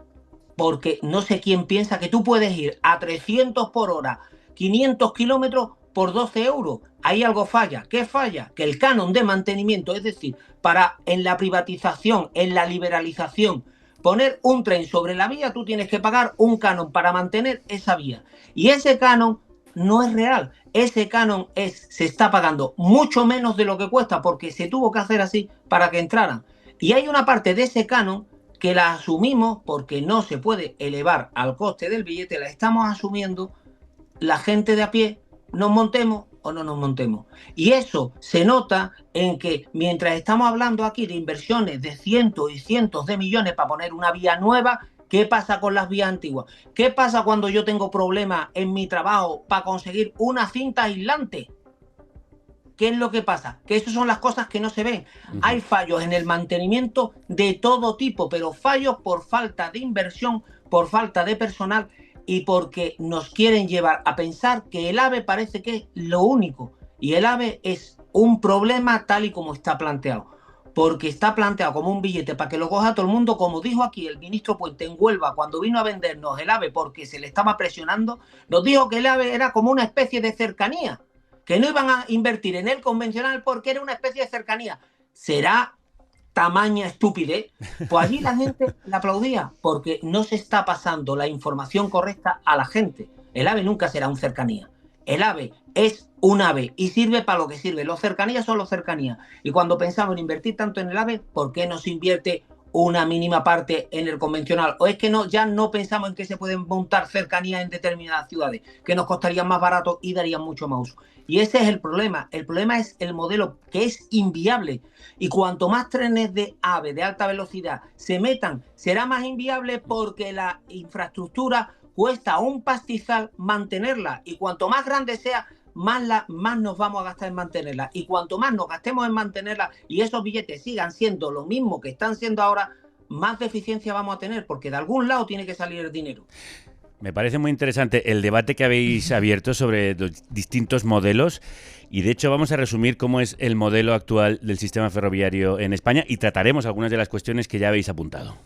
porque no sé quién piensa que tú puedes ir a 300 por hora, 500 kilómetros por 12 euros. Ahí algo falla. ¿Qué falla? Que el canon de mantenimiento, es decir, para en la privatización, en la liberalización, poner un tren sobre la vía, tú tienes que pagar un canon para mantener esa vía. Y ese canon no es real. Ese canon se está pagando mucho menos de lo que cuesta, porque se tuvo que hacer así para que entraran. Y hay una parte de ese canon que la asumimos porque no se puede elevar al coste del billete, la estamos asumiendo la gente de a pie, nos montemos o no nos montemos. Y eso se nota en que mientras estamos hablando aquí de inversiones de cientos y cientos de millones para poner una vía nueva, ¿qué pasa con las vías antiguas? ¿Qué pasa cuando yo tengo problemas en mi trabajo para conseguir una cinta aislante? ¿Qué es lo que pasa? Que esas son las cosas que no se ven. Hay fallos en el mantenimiento de todo tipo, pero fallos por falta de inversión, por falta de personal y porque nos quieren llevar a pensar que el AVE parece que es lo único. Y el AVE es un problema tal y como está planteado. Porque está planteado como un billete para que lo coja todo el mundo, como dijo aquí el ministro Puente en Huelva cuando vino a vendernos el AVE porque se le estaba presionando, nos dijo que el AVE era como una especie de cercanía, que no iban a invertir en el convencional porque era una especie de cercanía. ¿Será tamaña estupidez? Pues allí la gente la aplaudía porque no se está pasando la información correcta a la gente. El AVE nunca será un cercanía. El AVE es un AVE y sirve para lo que sirve. Los cercanías son los cercanías. Y cuando pensamos en invertir tanto en el AVE, ¿por qué no se invierte una mínima parte en el convencional? ¿O es que ya no pensamos en que se pueden montar cercanías en determinadas ciudades, que nos costarían más barato y darían mucho más uso? Y ese es el problema. El problema es el modelo, que es inviable. Y cuanto más trenes de AVE de alta velocidad se metan, será más inviable porque la infraestructura cuesta un pastizal mantenerla. Y cuanto más grande sea, más nos vamos a gastar en mantenerla. Y cuanto más nos gastemos en mantenerla y esos billetes sigan siendo lo mismo que están siendo ahora, más deficiencia vamos a tener, porque de algún lado tiene que salir el dinero. Me parece muy interesante el debate que habéis abierto sobre los distintos modelos y de hecho vamos a resumir cómo es el modelo actual del sistema ferroviario en España y trataremos algunas de las cuestiones que ya habéis apuntado.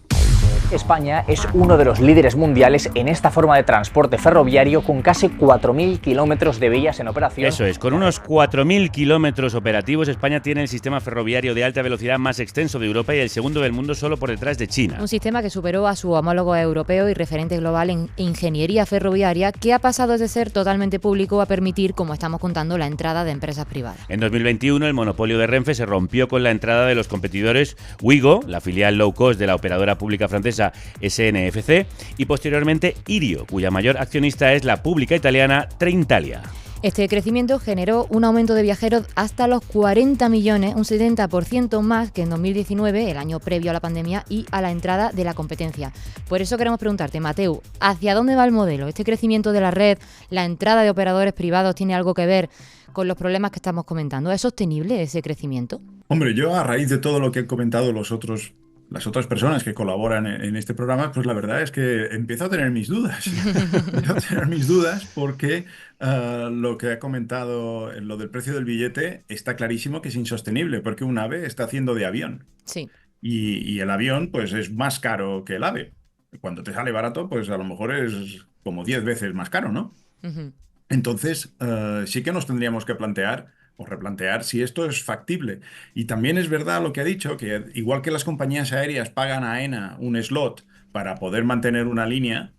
España es uno de los líderes mundiales en esta forma de transporte ferroviario, con casi 4.000 kilómetros de vías en operación. Eso es, con unos 4.000 kilómetros operativos, España tiene el sistema ferroviario de alta velocidad más extenso de Europa y el segundo del mundo solo por detrás de China. Un sistema que superó a su homólogo europeo y referente global en ingeniería ferroviaria, que ha pasado de ser totalmente público a permitir, como estamos contando, la entrada de empresas privadas. En 2021, el monopolio de Renfe se rompió con la entrada de los competidores Ouigo, la filial low cost de la operadora pública francesa SNFC, y posteriormente Irio, cuya mayor accionista es la pública italiana Trenitalia. Este crecimiento generó un aumento de viajeros hasta los 40 millones, un 70% más que en 2019, el año previo a la pandemia y a la entrada de la competencia. Por eso queremos preguntarte, Mateu, ¿hacia dónde va el modelo? ¿Este crecimiento de la red, la entrada de operadores privados tiene algo que ver con los problemas que estamos comentando? ¿Es sostenible ese crecimiento? Hombre, yo a raíz de todo lo que han comentado las otras personas que colaboran en este programa, pues la verdad es que empiezo a tener mis dudas. Empiezo a tener mis dudas porque lo que ha comentado, lo del precio del billete, está clarísimo que es insostenible, porque un AVE está haciendo de avión. Sí. Y el avión, pues, es más caro que el AVE. Cuando te sale barato, pues a lo mejor es como 10 veces más caro, ¿no? Uh-huh. Entonces, sí que nos tendríamos que plantear o replantear si esto es factible. Y también es verdad lo que ha dicho, que igual que las compañías aéreas pagan a AENA un slot para poder mantener una línea,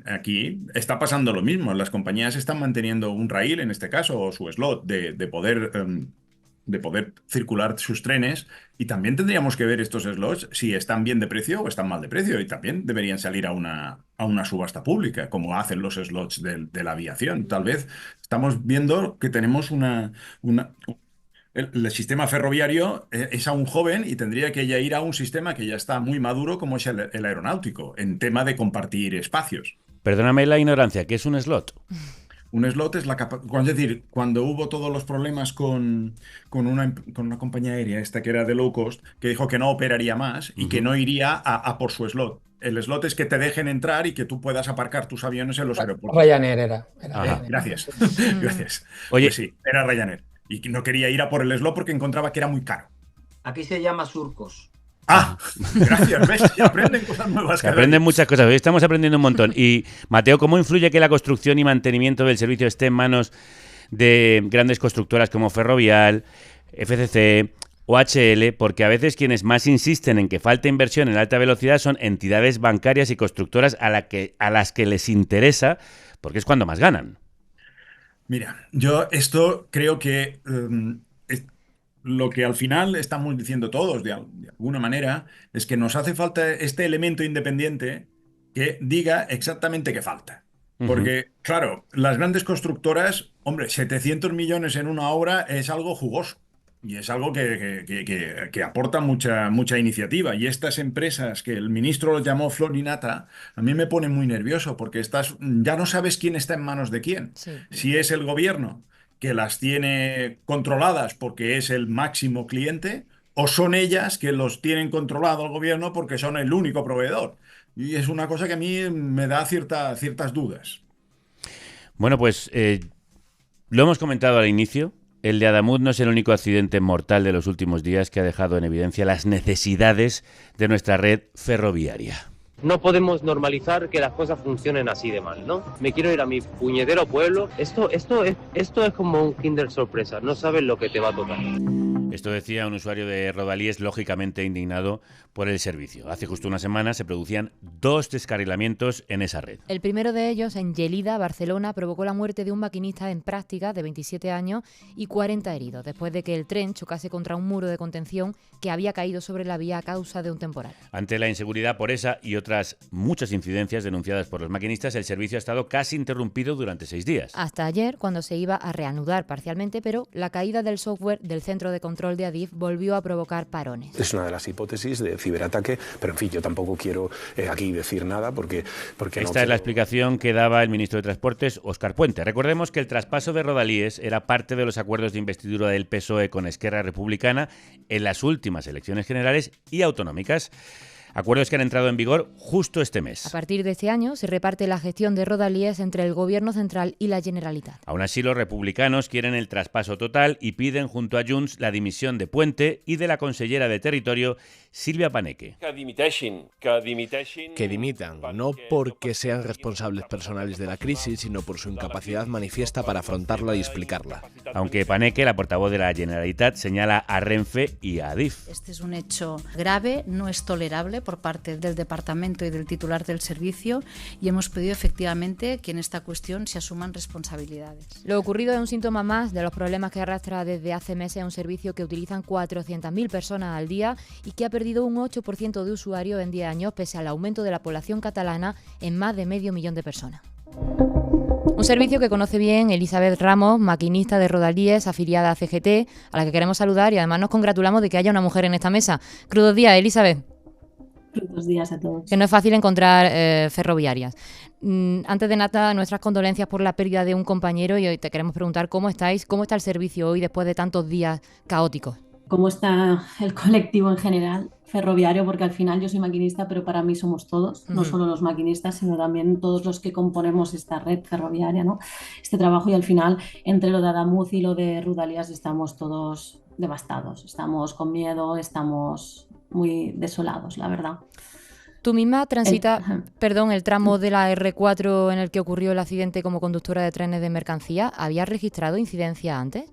aquí está pasando lo mismo. Las compañías están manteniendo un rail, en este caso, o su slot de poder circular sus trenes, y también tendríamos que ver estos slots si están bien de precio o están mal de precio, y también deberían salir a una subasta pública, como hacen los slots de la aviación. Tal vez estamos viendo que tenemos el sistema ferroviario es aún joven y tendría que ya ir a un sistema que ya está muy maduro, como es el aeronáutico, en tema de compartir espacios. Perdóname la ignorancia, ¿qué es un slot? Un slot es es decir, cuando hubo todos los problemas con una compañía aérea, esta que era de low cost, que dijo que no operaría más y que no iría a por su slot. El slot es que te dejen entrar y que tú puedas aparcar tus aviones en los aeropuertos. Ryanair era. Gracias. Gracias. Oye, pues sí, era Ryanair. Y no quería ir a por el slot porque encontraba que era muy caro. Aquí se llama surcos. Ah, gracias, ¿ves? Se aprenden cosas nuevas. Se aprenden muchas cosas, hoy estamos aprendiendo un montón. Y, Mateo, ¿cómo influye que la construcción y mantenimiento del servicio esté en manos de grandes constructoras como Ferrovial, FCC o HL? Porque a veces quienes más insisten en que falta inversión en alta velocidad son entidades bancarias y constructoras a las que les interesa, porque es cuando más ganan. Mira, yo esto creo que lo que al final estamos diciendo todos, de alguna manera, es que nos hace falta este elemento independiente que diga exactamente qué falta. Porque, claro, las grandes constructoras, hombre, 700 millones en una obra es algo jugoso y es algo que aporta mucha iniciativa. Y estas empresas que el ministro los llamó flor y nata, a mí me pone muy nervioso porque ya no sabes quién está en manos de quién. Sí. Si es el gobierno, que las tiene controladas porque es el máximo cliente, o son ellas que los tienen controlado el gobierno porque son el único proveedor. Y es una cosa que a mí me da ciertas dudas. Bueno, pues lo hemos comentado al inicio. El de Adamut no es el único accidente mortal de los últimos días que ha dejado en evidencia las necesidades de nuestra red ferroviaria. No podemos normalizar que las cosas funcionen así de mal, ¿no? Me quiero ir a mi puñetero pueblo. Esto es como un Kinder sorpresa. No sabes lo que te va a tocar. Esto decía un usuario de Rodalies, lógicamente indignado por el servicio. Hace justo una semana se producían 2 descarrilamientos en esa red. El primero de ellos, en Llelida, Barcelona, provocó la muerte de un maquinista en práctica de 27 años y 40 heridos, después de que el tren chocase contra un muro de contención que había caído sobre la vía a causa de un temporal. Ante la inseguridad por esa y otras muchas incidencias denunciadas por los maquinistas, el servicio ha estado casi interrumpido durante 6 días. Hasta ayer, cuando se iba a reanudar parcialmente, pero la caída del software del centro de control de Adif volvió a provocar parones. Es una de las hipótesis de ciberataque, pero en fin, yo tampoco quiero aquí decir nada porque Esta es la explicación que daba el ministro de Transportes, Óscar Puente. Recordemos que el traspaso de Rodalies era parte de los acuerdos de investidura del PSOE con Esquerra Republicana en las últimas elecciones generales y autonómicas. Acuerdos que han entrado en vigor justo este mes. A partir de este año se reparte la gestión de Rodalies entre el Gobierno central y la Generalitat. Aún así, los republicanos quieren el traspaso total y piden junto a Junts la dimisión de Puente y de la consellera de Territorio, Silvia Paneque. Que dimitan, no porque sean responsables personales de la crisis, sino por su incapacidad manifiesta para afrontarla y explicarla. Aunque Paneque, la portavoz de la Generalitat, señala a Renfe y a Adif. Este es un hecho grave, no es tolerable por parte del departamento y del titular del servicio, y hemos pedido efectivamente que en esta cuestión se asuman responsabilidades. Lo ocurrido es un síntoma más de los problemas que arrastra desde hace meses un servicio que utilizan 400.000 personas al día y que ha perdido un 8% de usuarios en 10 años pese al aumento de la población catalana en más de 500.000 de personas. Un servicio que conoce bien Elizabeth Ramos, maquinista de Rodalíes, afiliada a CGT, a la que queremos saludar y además nos congratulamos de que haya una mujer en esta mesa. Crudos días, Elizabeth. Buenos días a todos. Que no es fácil encontrar ferroviarias. Antes de nada, nuestras condolencias por la pérdida de un compañero y hoy te queremos preguntar cómo estáis, cómo está el servicio hoy después de tantos días caóticos. ¿Cómo está el colectivo en general ferroviario? Porque al final yo soy maquinista, pero para mí somos todos, no solo los maquinistas, sino también todos los que componemos esta red ferroviaria, ¿no? Este trabajo, y al final, entre lo de Adamuz y lo de Rodalías, estamos todos devastados, estamos con miedo, estamos muy desolados, la verdad. Tú misma transitas, el tramo de la R4 en el que ocurrió el accidente como conductora de trenes de mercancía. ¿Habías registrado incidencia antes?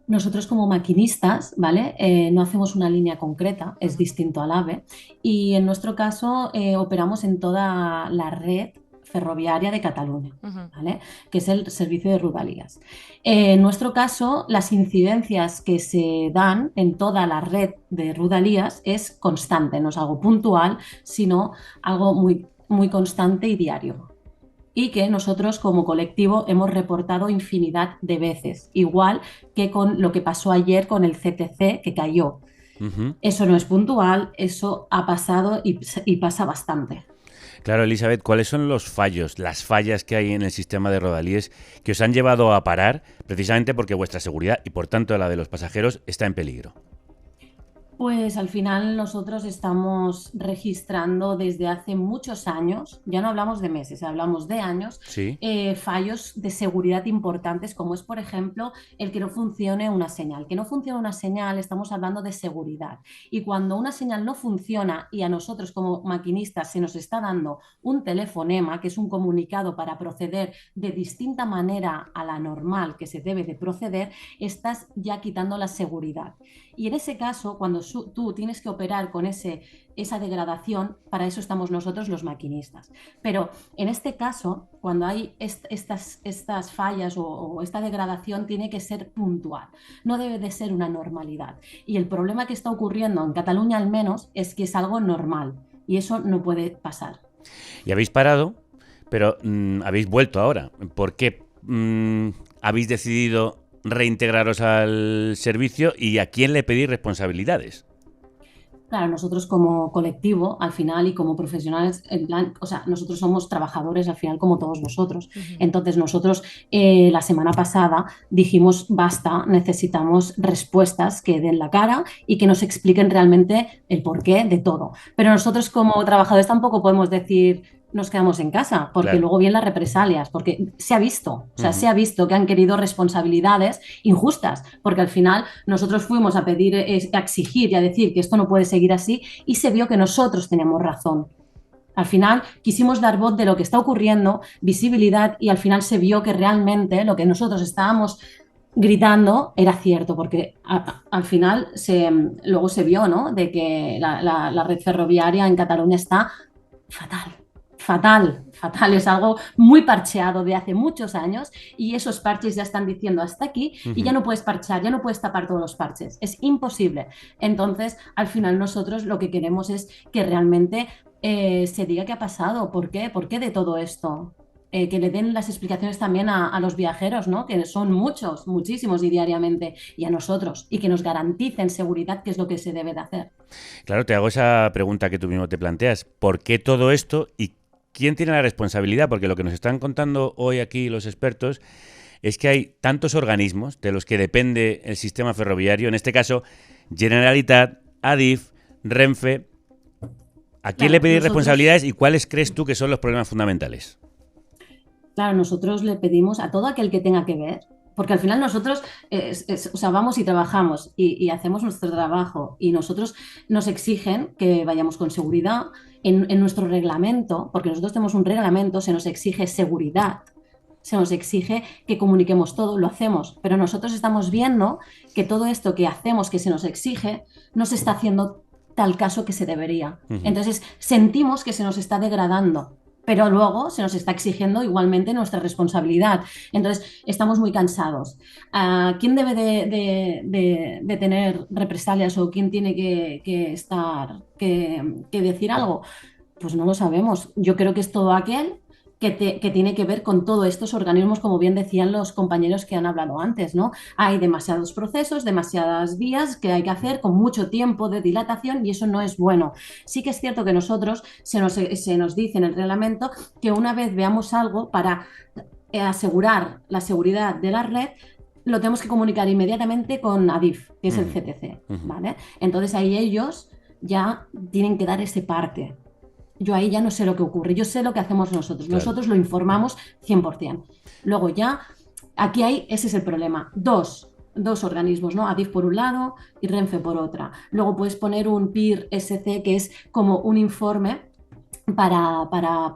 Nosotros como maquinistas, ¿vale? No hacemos una línea concreta, es distinto al AVE, y en nuestro caso operamos en toda la red ferroviaria de Cataluña, ¿vale? Que es el servicio de Rodalías. En nuestro caso, las incidencias que se dan en toda la red de Rodalías es constante, no es algo puntual, sino algo muy, muy constante y diario. Y que nosotros como colectivo hemos reportado infinidad de veces, igual que con lo que pasó ayer con el CTC que cayó. Eso no es puntual, eso ha pasado y pasa bastante. Claro, Elizabeth, ¿cuáles son los fallos, las fallas que hay en el sistema de Rodalíes que os han llevado a parar precisamente porque vuestra seguridad y por tanto la de los pasajeros está en peligro? Pues al final nosotros estamos registrando desde hace muchos años, ya no hablamos de meses, hablamos de años, sí. Fallos de seguridad importantes, como es, por ejemplo, el que no funcione una señal. Que no funcione una señal, estamos hablando de seguridad. Y cuando una señal no funciona y a nosotros como maquinistas se nos está dando un telefonema, que es un comunicado para proceder de distinta manera a la normal que se debe de proceder, estás ya quitando la seguridad. Y en ese caso, cuando tú tienes que operar con esa degradación, para eso estamos nosotros los maquinistas. Pero en este caso, cuando hay estas fallas o esta degradación, tiene que ser puntual, no debe de ser una normalidad. Y el problema que está ocurriendo en Cataluña al menos es que es algo normal y eso no puede pasar. Y habéis parado, pero habéis vuelto ahora. ¿Por qué habéis decidido reintegraros al servicio y a quién le pedís responsabilidades? Claro, nosotros como colectivo, al final, y como profesionales, en plan, o sea, nosotros somos trabajadores al final como todos vosotros. Entonces nosotros la semana pasada dijimos, basta, necesitamos respuestas que den la cara y que nos expliquen realmente el porqué de todo. Pero nosotros como trabajadores tampoco podemos decir, nos quedamos en casa, porque claro, luego vienen las represalias, porque se ha visto, o sea, se ha visto que han querido responsabilidades injustas, porque al final nosotros fuimos a pedir, a exigir y a decir que esto no puede seguir así y se vio que nosotros teníamos razón. Al final quisimos dar voz de lo que está ocurriendo, visibilidad, y al final se vio que realmente lo que nosotros estábamos gritando era cierto, porque al final luego se vio, ¿no?, de que la red ferroviaria en Cataluña está fatal. Fatal, es algo muy parcheado de hace muchos años y esos parches ya están diciendo hasta aquí y ya no puedes parchar, ya no puedes tapar todos los parches, es imposible. Entonces, al final nosotros lo que queremos es que realmente se diga qué ha pasado, ¿por qué de todo esto? Que le den las explicaciones también a los viajeros, ¿no?, que son muchos, muchísimos y diariamente, y a nosotros, y que nos garanticen seguridad, que es lo que se debe de hacer. Claro, te hago esa pregunta que tú mismo te planteas. ¿Por qué todo esto y quién tiene la responsabilidad? Porque lo que nos están contando hoy aquí los expertos es que hay tantos organismos de los que depende el sistema ferroviario, en este caso Generalitat, Adif, Renfe. ¿A quién le pedís responsabilidades y cuáles crees tú que son los problemas fundamentales? Claro, nosotros le pedimos a todo aquel que tenga que ver, porque al final nosotros o sea, vamos y trabajamos y hacemos nuestro trabajo y nosotros nos exigen que vayamos con seguridad. En nuestro reglamento, porque nosotros tenemos un reglamento, se nos exige seguridad, se nos exige que comuniquemos todo, lo hacemos, pero nosotros estamos viendo que todo esto que hacemos, que se nos exige, no se está haciendo tal caso que se debería. Entonces sentimos que se nos está degradando, pero luego se nos está exigiendo igualmente nuestra responsabilidad. Entonces estamos muy cansados. ¿Quién debe de tener represalias o quién tiene que decir algo? Pues no lo sabemos. Yo creo que es todo aquel que tiene que ver con todos estos organismos, como bien decían los compañeros que han hablado antes, ¿no? Hay demasiados procesos, demasiadas vías que hay que hacer con mucho tiempo de dilatación y eso no es bueno. Sí que es cierto que nosotros se nos dice en el reglamento que una vez veamos algo para asegurar la seguridad de la red, lo tenemos que comunicar inmediatamente con ADIF, que es el CTC, ¿vale? Entonces ahí ellos ya tienen que dar ese parte. Yo ahí ya no sé lo que ocurre, yo sé lo que hacemos nosotros. Claro. Nosotros lo informamos 100%. Luego ya, ese es el problema. Dos organismos, ¿no? ADIF por un lado y Renfe por otra. Luego puedes poner un PIR-SC, que es como un informe para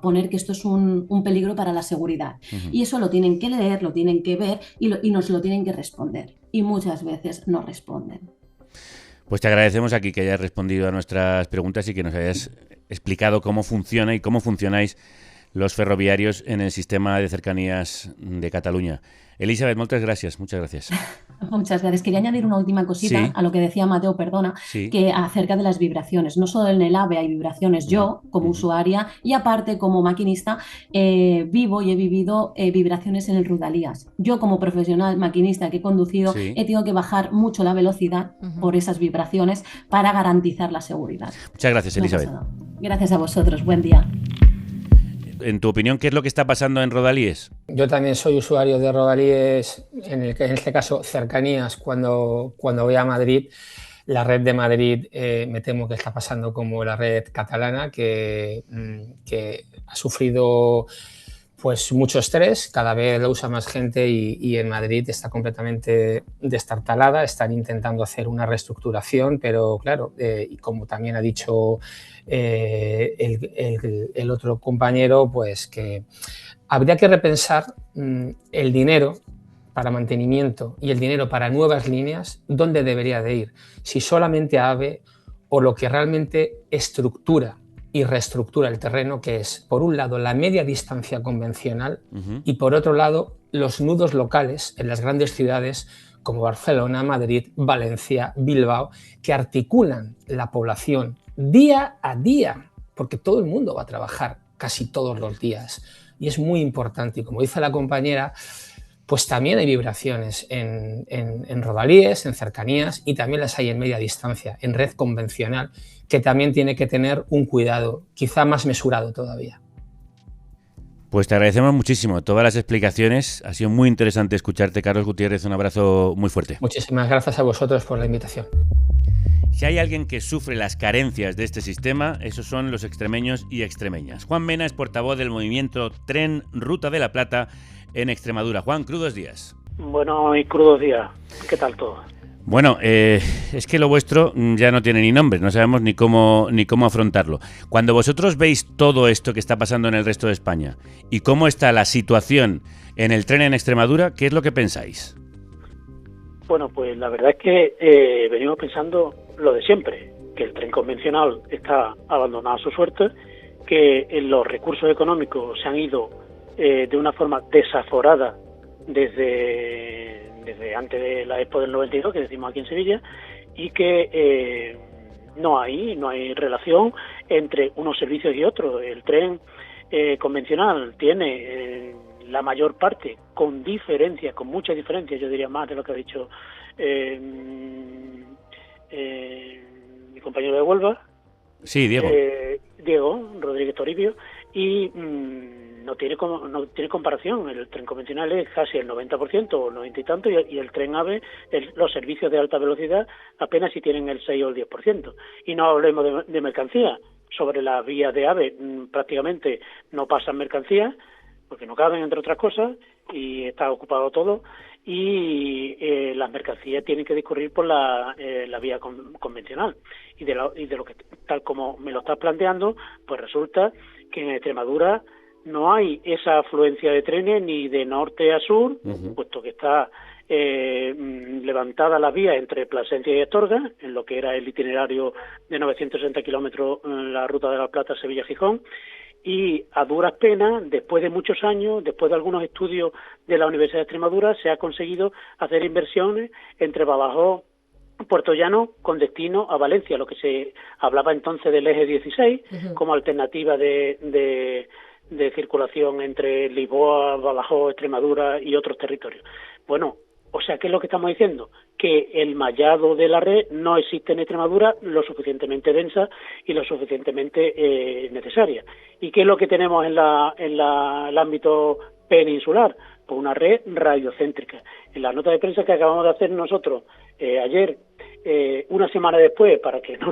poner que esto es un peligro para la seguridad. Y eso lo tienen que leer, lo tienen que ver y nos lo tienen que responder. Y muchas veces no responden. Pues te agradecemos aquí que hayas respondido a nuestras preguntas y que nos hayas explicado cómo funciona y cómo funcionáis los ferroviarios en el sistema de cercanías de Cataluña. Elisabet, muchas gracias. Muchas gracias. Quería añadir una última cosita a lo que decía Mateo, que acerca de las vibraciones. No solo en el AVE hay vibraciones. Yo, como usuaria y aparte como maquinista, vivo y he vivido vibraciones en el Rodalies. Yo, como profesional maquinista que he conducido, he tenido que bajar mucho la velocidad por esas vibraciones para garantizar la seguridad. Muchas gracias, Elisabet. Gracias a vosotros. Buen día. En tu opinión, ¿qué es lo que está pasando en Rodalies? Yo también soy usuario de Rodalies, en este caso cercanías, cuando voy a Madrid. La red de Madrid me temo que está pasando como la red catalana, que ha sufrido pues mucho estrés, cada vez lo usa más gente y en Madrid está completamente destartalada. Están intentando hacer una reestructuración, pero claro, y como también ha dicho el otro compañero, pues que habría que repensar el dinero para mantenimiento y el dinero para nuevas líneas, ¿dónde debería de ir? Si solamente a AVE o lo que realmente estructura y reestructura el terreno, que es, por un lado, la media distancia convencional y, por otro lado, los nudos locales en las grandes ciudades como Barcelona, Madrid, Valencia, Bilbao, que articulan la población día a día, porque todo el mundo va a trabajar casi todos los días. Y es muy importante. Y como dice la compañera, pues también hay vibraciones en Rodalies, en cercanías, y también las hay en media distancia, en red convencional, que también tiene que tener un cuidado quizá más mesurado todavía. Pues te agradecemos muchísimo todas las explicaciones. Ha sido muy interesante escucharte, Carlos Gutiérrez. Un abrazo muy fuerte. Muchísimas gracias a vosotros por la invitación. Si hay alguien que sufre las carencias de este sistema, esos son los extremeños y extremeñas. Juan Mena es portavoz del movimiento Tren Ruta de la Plata en Extremadura. Juan, crudos días. Bueno, y crudos días. ¿Qué tal todo? Bueno, es que lo vuestro ya no tiene ni nombre, no sabemos ni cómo afrontarlo. Cuando vosotros veis todo esto que está pasando en el resto de España y cómo está la situación en el tren en Extremadura, ¿qué es lo que pensáis? Bueno, pues la verdad es que venimos pensando lo de siempre, que el tren convencional está abandonado a su suerte, que los recursos económicos se han ido de una forma desaforada desde antes de la Expo del 92, que decimos aquí en Sevilla, y que no hay relación entre unos servicios y otros. El tren convencional tiene la mayor parte, con diferencias, con muchas diferencias, yo diría más de lo que ha dicho mi compañero de Huelva. Sí, Diego. Diego Rodríguez Toribio, y no tiene comparación. El tren convencional es casi el 90% o el 90 y tanto, y el tren AVE, los servicios de alta velocidad apenas si tienen el 6 o el 10%. Y no hablemos de mercancías. Sobre las vías de AVE prácticamente no pasan mercancías, porque no caben, entre otras cosas, y está ocupado todo, y las mercancías tienen que discurrir por la vía convencional. Y de lo que, tal como me lo estás planteando, pues resulta que en Extremadura no hay esa afluencia de trenes ni de norte a sur, puesto que está levantada la vía entre Plasencia y Astorga, en lo que era el itinerario de 960 kilómetros en la ruta de la Plata, Sevilla-Gijón, y a duras penas, después de muchos años, después de algunos estudios de la Universidad de Extremadura, se ha conseguido hacer inversiones entre Badajoz, Puerto Llano, con destino a Valencia, lo que se hablaba entonces del eje 16 como alternativa de de circulación entre Lisboa, Badajoz, Extremadura y otros territorios. Bueno, o sea, ¿qué es lo que estamos diciendo? Que el mallado de la red no existe en Extremadura lo suficientemente densa y lo suficientemente necesaria. ¿Y qué es lo que tenemos en el ámbito peninsular? Pues una red radiocéntrica. En la nota de prensa que acabamos de hacer nosotros ayer, una semana después, para que no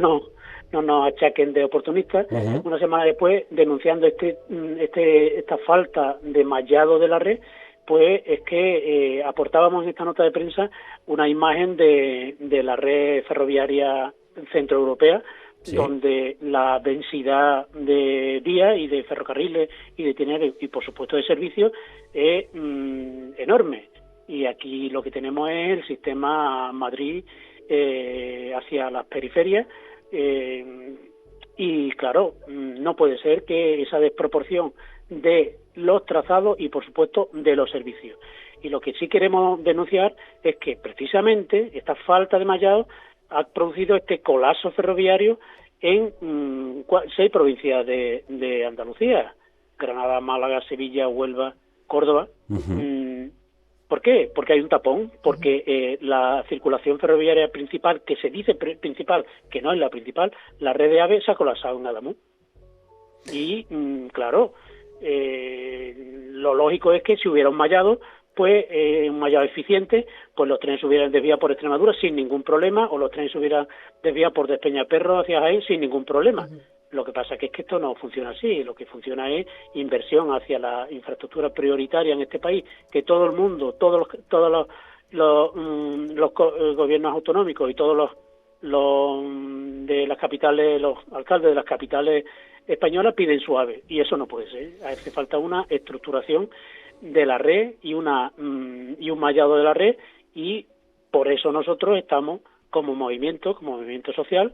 nos achaquen de oportunistas, una semana después, denunciando esta falta de mallado de la red, pues es que aportábamos en esta nota de prensa una imagen de la red ferroviaria centroeuropea, sí, donde la densidad de vías y de ferrocarriles y de itinerarios y por supuesto de servicios es enorme. Y aquí lo que tenemos es el sistema Madrid hacia las periferias, y claro, no puede ser que esa desproporción de los trazados y por supuesto de los servicios. Y lo que sí queremos denunciar es que precisamente esta falta de mallado ha producido este colapso ferroviario en 6 provincias de Andalucía: Granada, Málaga, Sevilla, Huelva, Córdoba. ¿Por qué? Porque hay un tapón, porque la circulación ferroviaria principal, que se dice principal, que no es la principal, la red de AVE se ha colapsado en Adamuz. Y claro, lo lógico es que si hubiera un mallado, pues un mallado eficiente, pues los trenes se hubieran desviado por Extremadura sin ningún problema, o los trenes se hubieran desviado por Despeñaperro hacia Jaén sin ningún problema. Lo que pasa es que esto no funciona así. Lo que funciona es inversión hacia la infraestructura prioritaria en este país, que todo el mundo, todos los gobiernos autonómicos y todos los de las capitales, los alcaldes de las capitales españolas piden su AVE, y eso no puede ser. Hace falta una estructuración de la red y un mallado de la red, y por eso nosotros estamos como movimiento social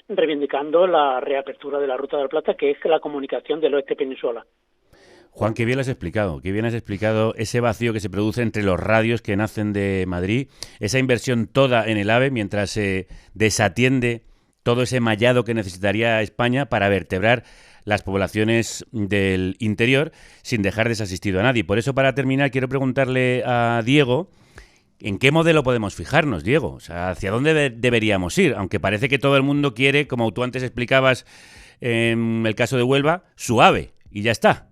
reivindicando la reapertura de la Ruta de la Plata, que es la comunicación del oeste peninsular. Juan, qué bien has explicado ese vacío que se produce entre los radios que nacen de Madrid, esa inversión toda en el AVE, mientras se desatiende todo ese mallado que necesitaría España para vertebrar las poblaciones del interior sin dejar desasistido a nadie. Por eso, para terminar, quiero preguntarle a Diego, ¿en qué modelo podemos fijarnos, Diego? O sea, ¿hacia dónde deberíamos ir? Aunque parece que todo el mundo quiere, como tú antes explicabas en el caso de Huelva, su AVE, y ya está.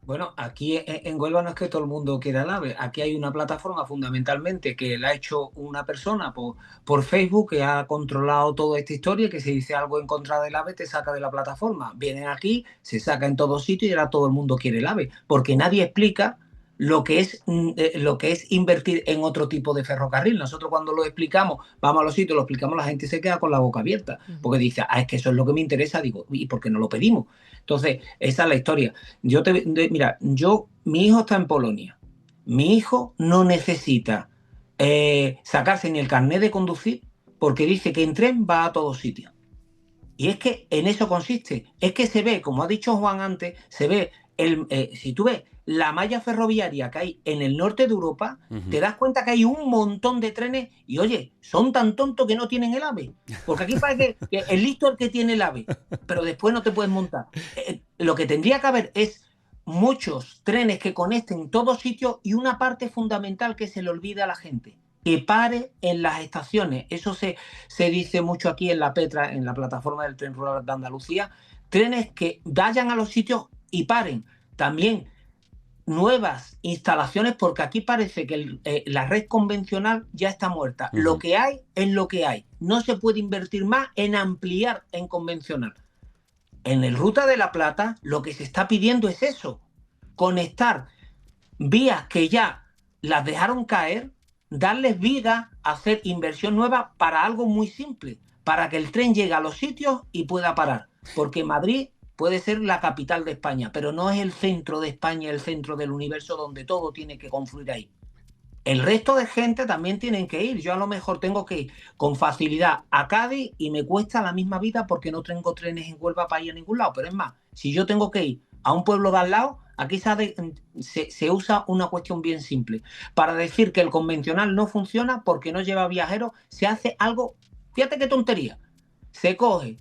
Bueno, aquí en Huelva no es que todo el mundo quiera el AVE. Aquí hay una plataforma fundamentalmente que la ha hecho una persona por Facebook, que ha controlado toda esta historia, que si dice algo en contra del AVE te saca de la plataforma. Vienen aquí, se saca en todos sitios y ahora todo el mundo quiere el AVE, porque nadie explica lo que es invertir en otro tipo de ferrocarril. Nosotros cuando lo explicamos, vamos a los sitios, lo explicamos, la gente se queda con la boca abierta, porque dice, es que eso es lo que me interesa. Digo, ¿y por qué no lo pedimos? Entonces, esa es la historia. Mira, mi hijo está en Polonia. Mi hijo no necesita sacarse ni el carnet de conducir, porque dice que en tren va a todos sitios. Y es que en eso consiste. Es que se ve, como ha dicho Juan antes, se ve, si tú ves la malla ferroviaria que hay en el norte de Europa, te das cuenta que hay un montón de trenes y, oye, son tan tontos que no tienen el AVE. Porque aquí parece que el listo es el que tiene el AVE, pero después no te puedes montar. Lo que tendría que haber es muchos trenes que conecten todos sitios y una parte fundamental que se le olvida a la gente, que pare en las estaciones. Eso se dice mucho aquí en la Petra, en la plataforma del Tren Rural de Andalucía. Trenes que vayan a los sitios y paren. También nuevas instalaciones, porque aquí parece que la red convencional ya está muerta. Lo que hay es lo que hay. No se puede invertir más en ampliar en convencional. En el Ruta de la Plata lo que se está pidiendo es eso, conectar vías que ya las dejaron caer, darles vida, hacer inversión nueva para algo muy simple, para que el tren llegue a los sitios y pueda parar. Porque Madrid puede ser la capital de España, pero no es el centro de España, el centro del universo donde todo tiene que confluir ahí. El resto de gente también tienen que ir. Yo a lo mejor tengo que ir con facilidad a Cádiz y me cuesta la misma vida porque no tengo trenes en Huelva para ir a ningún lado. Pero es más, si yo tengo que ir a un pueblo de al lado, aquí se usa una cuestión bien simple. Para decir que el convencional no funciona porque no lleva viajeros, se hace algo, fíjate qué tontería, se coge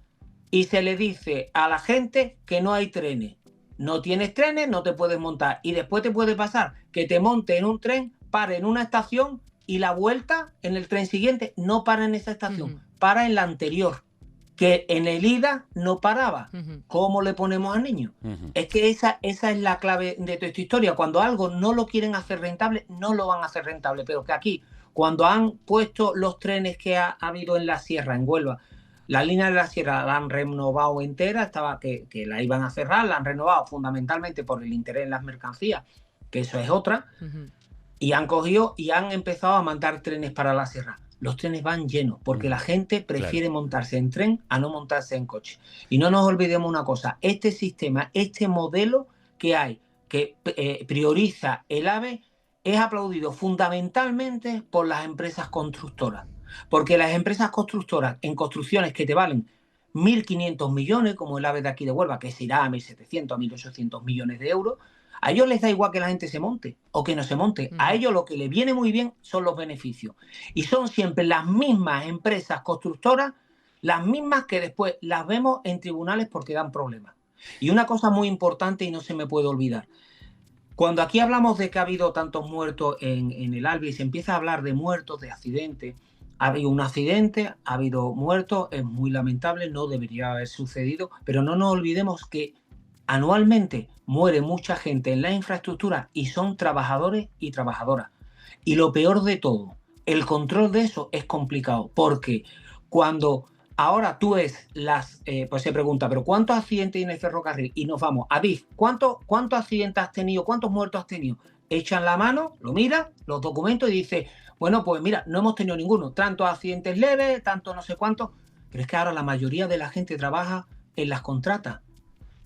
y se le dice a la gente que no hay trenes. no tienes trenes, no te puedes montar. Y después te puede pasar que te monte en un tren, pare en una estación y la vuelta en el tren siguiente no para en esa estación, para en la anterior, que en el ida no paraba. ¿Cómo le ponemos al niño? Es que esa es la clave de toda esta historia. Cuando algo no lo quieren hacer rentable, no lo van a hacer rentable. Pero que aquí, cuando han puesto los trenes que ha habido en la sierra, en Huelva, la línea de la sierra la han renovado entera, estaba que la iban a cerrar, la han renovado fundamentalmente por el interés en las mercancías, que eso es otra, y han cogido y han empezado a mandar trenes para la sierra. Los trenes van llenos porque la gente prefiere montarse en tren a no montarse en coche. Y no nos olvidemos una cosa, este sistema, este modelo que hay, que prioriza el AVE, es aplaudido fundamentalmente por las empresas constructoras. Porque las empresas constructoras en construcciones que te valen 1.500 millones, como el AVE de aquí de Huelva, que se irá a 1.700, a 1.800 millones de euros, a ellos les da igual que la gente se monte o que no se monte. A ellos lo que les viene muy bien son los beneficios. Y son siempre las mismas empresas constructoras, las mismas que después las vemos en tribunales porque dan problemas. Y una cosa muy importante y no se me puede olvidar. Cuando aquí hablamos de que ha habido tantos muertos en el AVE y se empieza a hablar de muertos, de accidentes, ha habido un accidente, ha habido muertos, es muy lamentable, no debería haber sucedido, pero no nos olvidemos que anualmente muere mucha gente en la infraestructura y son trabajadores y trabajadoras. Y lo peor de todo, el control de eso es complicado, porque cuando ahora tú ves pues se pregunta, ¿pero cuántos accidentes hay en el ferrocarril? Y nos vamos, Adif, ¿cuántos accidentes has tenido? ¿Cuántos muertos has tenido? Echan la mano, lo miran, los documentos y dice, bueno, pues mira, no hemos tenido ninguno, tantos accidentes leves, tanto no sé cuántos, pero es que ahora la mayoría de la gente trabaja en las contratas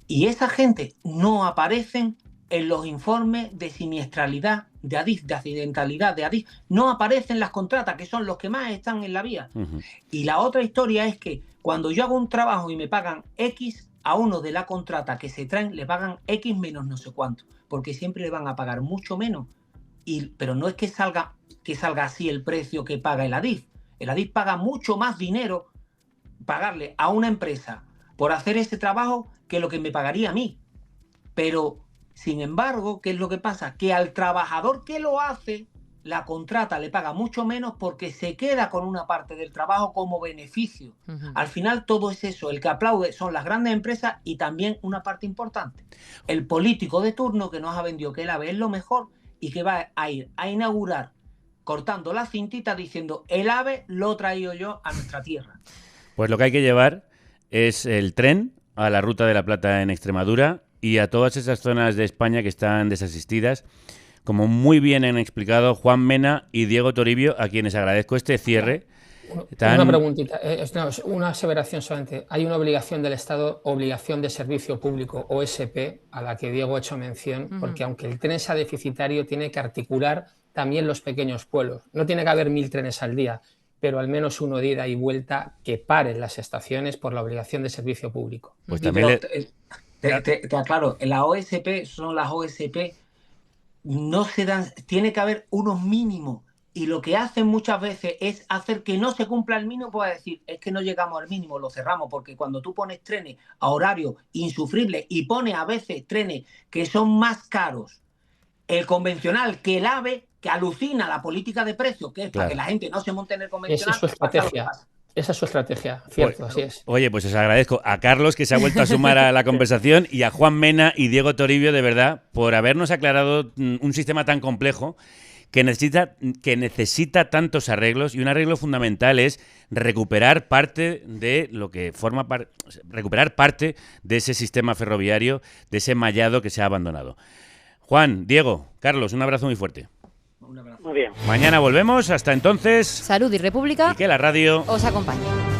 y esa gente no aparecen en los informes de siniestralidad de Adif, de accidentalidad de Adif, no aparecen las contratas, que son los que más están en la vía. Y la otra historia es que cuando yo hago un trabajo y me pagan X, a uno de la contrata que se traen le pagan X menos no sé cuánto, porque siempre le van a pagar mucho menos. Pero no es que salga así el precio que paga el Adif. El Adif paga mucho más dinero pagarle a una empresa por hacer ese trabajo que lo que me pagaría a mí. Pero, sin embargo, ¿qué es lo que pasa? Que al trabajador que lo hace, la contrata le paga mucho menos porque se queda con una parte del trabajo como beneficio. Al final todo es eso. El que aplaude son las grandes empresas y también una parte importante, el político de turno que nos ha vendido que el AVE es lo mejor y que va a ir a inaugurar cortando la cintita diciendo el AVE lo he traído yo a nuestra tierra. Pues lo que hay que llevar es el tren a la Ruta de la Plata en Extremadura y a todas esas zonas de España que están desasistidas, como muy bien han explicado Juan Mena y Diego Toribio, a quienes agradezco este cierre. Una preguntita, una aseveración solamente. Hay una obligación del Estado, obligación de servicio público, OSP, a la que Diego ha hecho mención, porque aunque el tren sea deficitario, tiene que articular también los pequeños pueblos. No tiene que haber 1000 trenes al día, pero al menos uno de ida y vuelta que pare en las estaciones por la obligación de servicio público. Pues también te aclaro, la OSP son las OSP, no se dan, tiene que haber unos mínimos. Y lo que hacen muchas veces es hacer que no se cumpla el mínimo, pues decir, es que no llegamos al mínimo, lo cerramos, porque cuando tú pones trenes a horario insufrible y pones a veces trenes que son más caros, el convencional que el AVE, que alucina la política de precios, que es para que la gente no se monte en el convencional. Esa es su estrategia. Esa es su estrategia, cierto, así es. Oye, pues os agradezco a Carlos, que se ha vuelto a sumar a la conversación, y a Juan Mena y Diego Toribio, de verdad, por habernos aclarado un sistema tan complejo que necesita tantos arreglos, y un arreglo fundamental es recuperar parte de lo que recuperar parte de ese sistema ferroviario, de ese mallado que se ha abandonado. Juan, Diego, Carlos, un abrazo muy fuerte. Muy bien. Mañana volvemos, hasta entonces. Salud y República. Y que la radio os acompañe.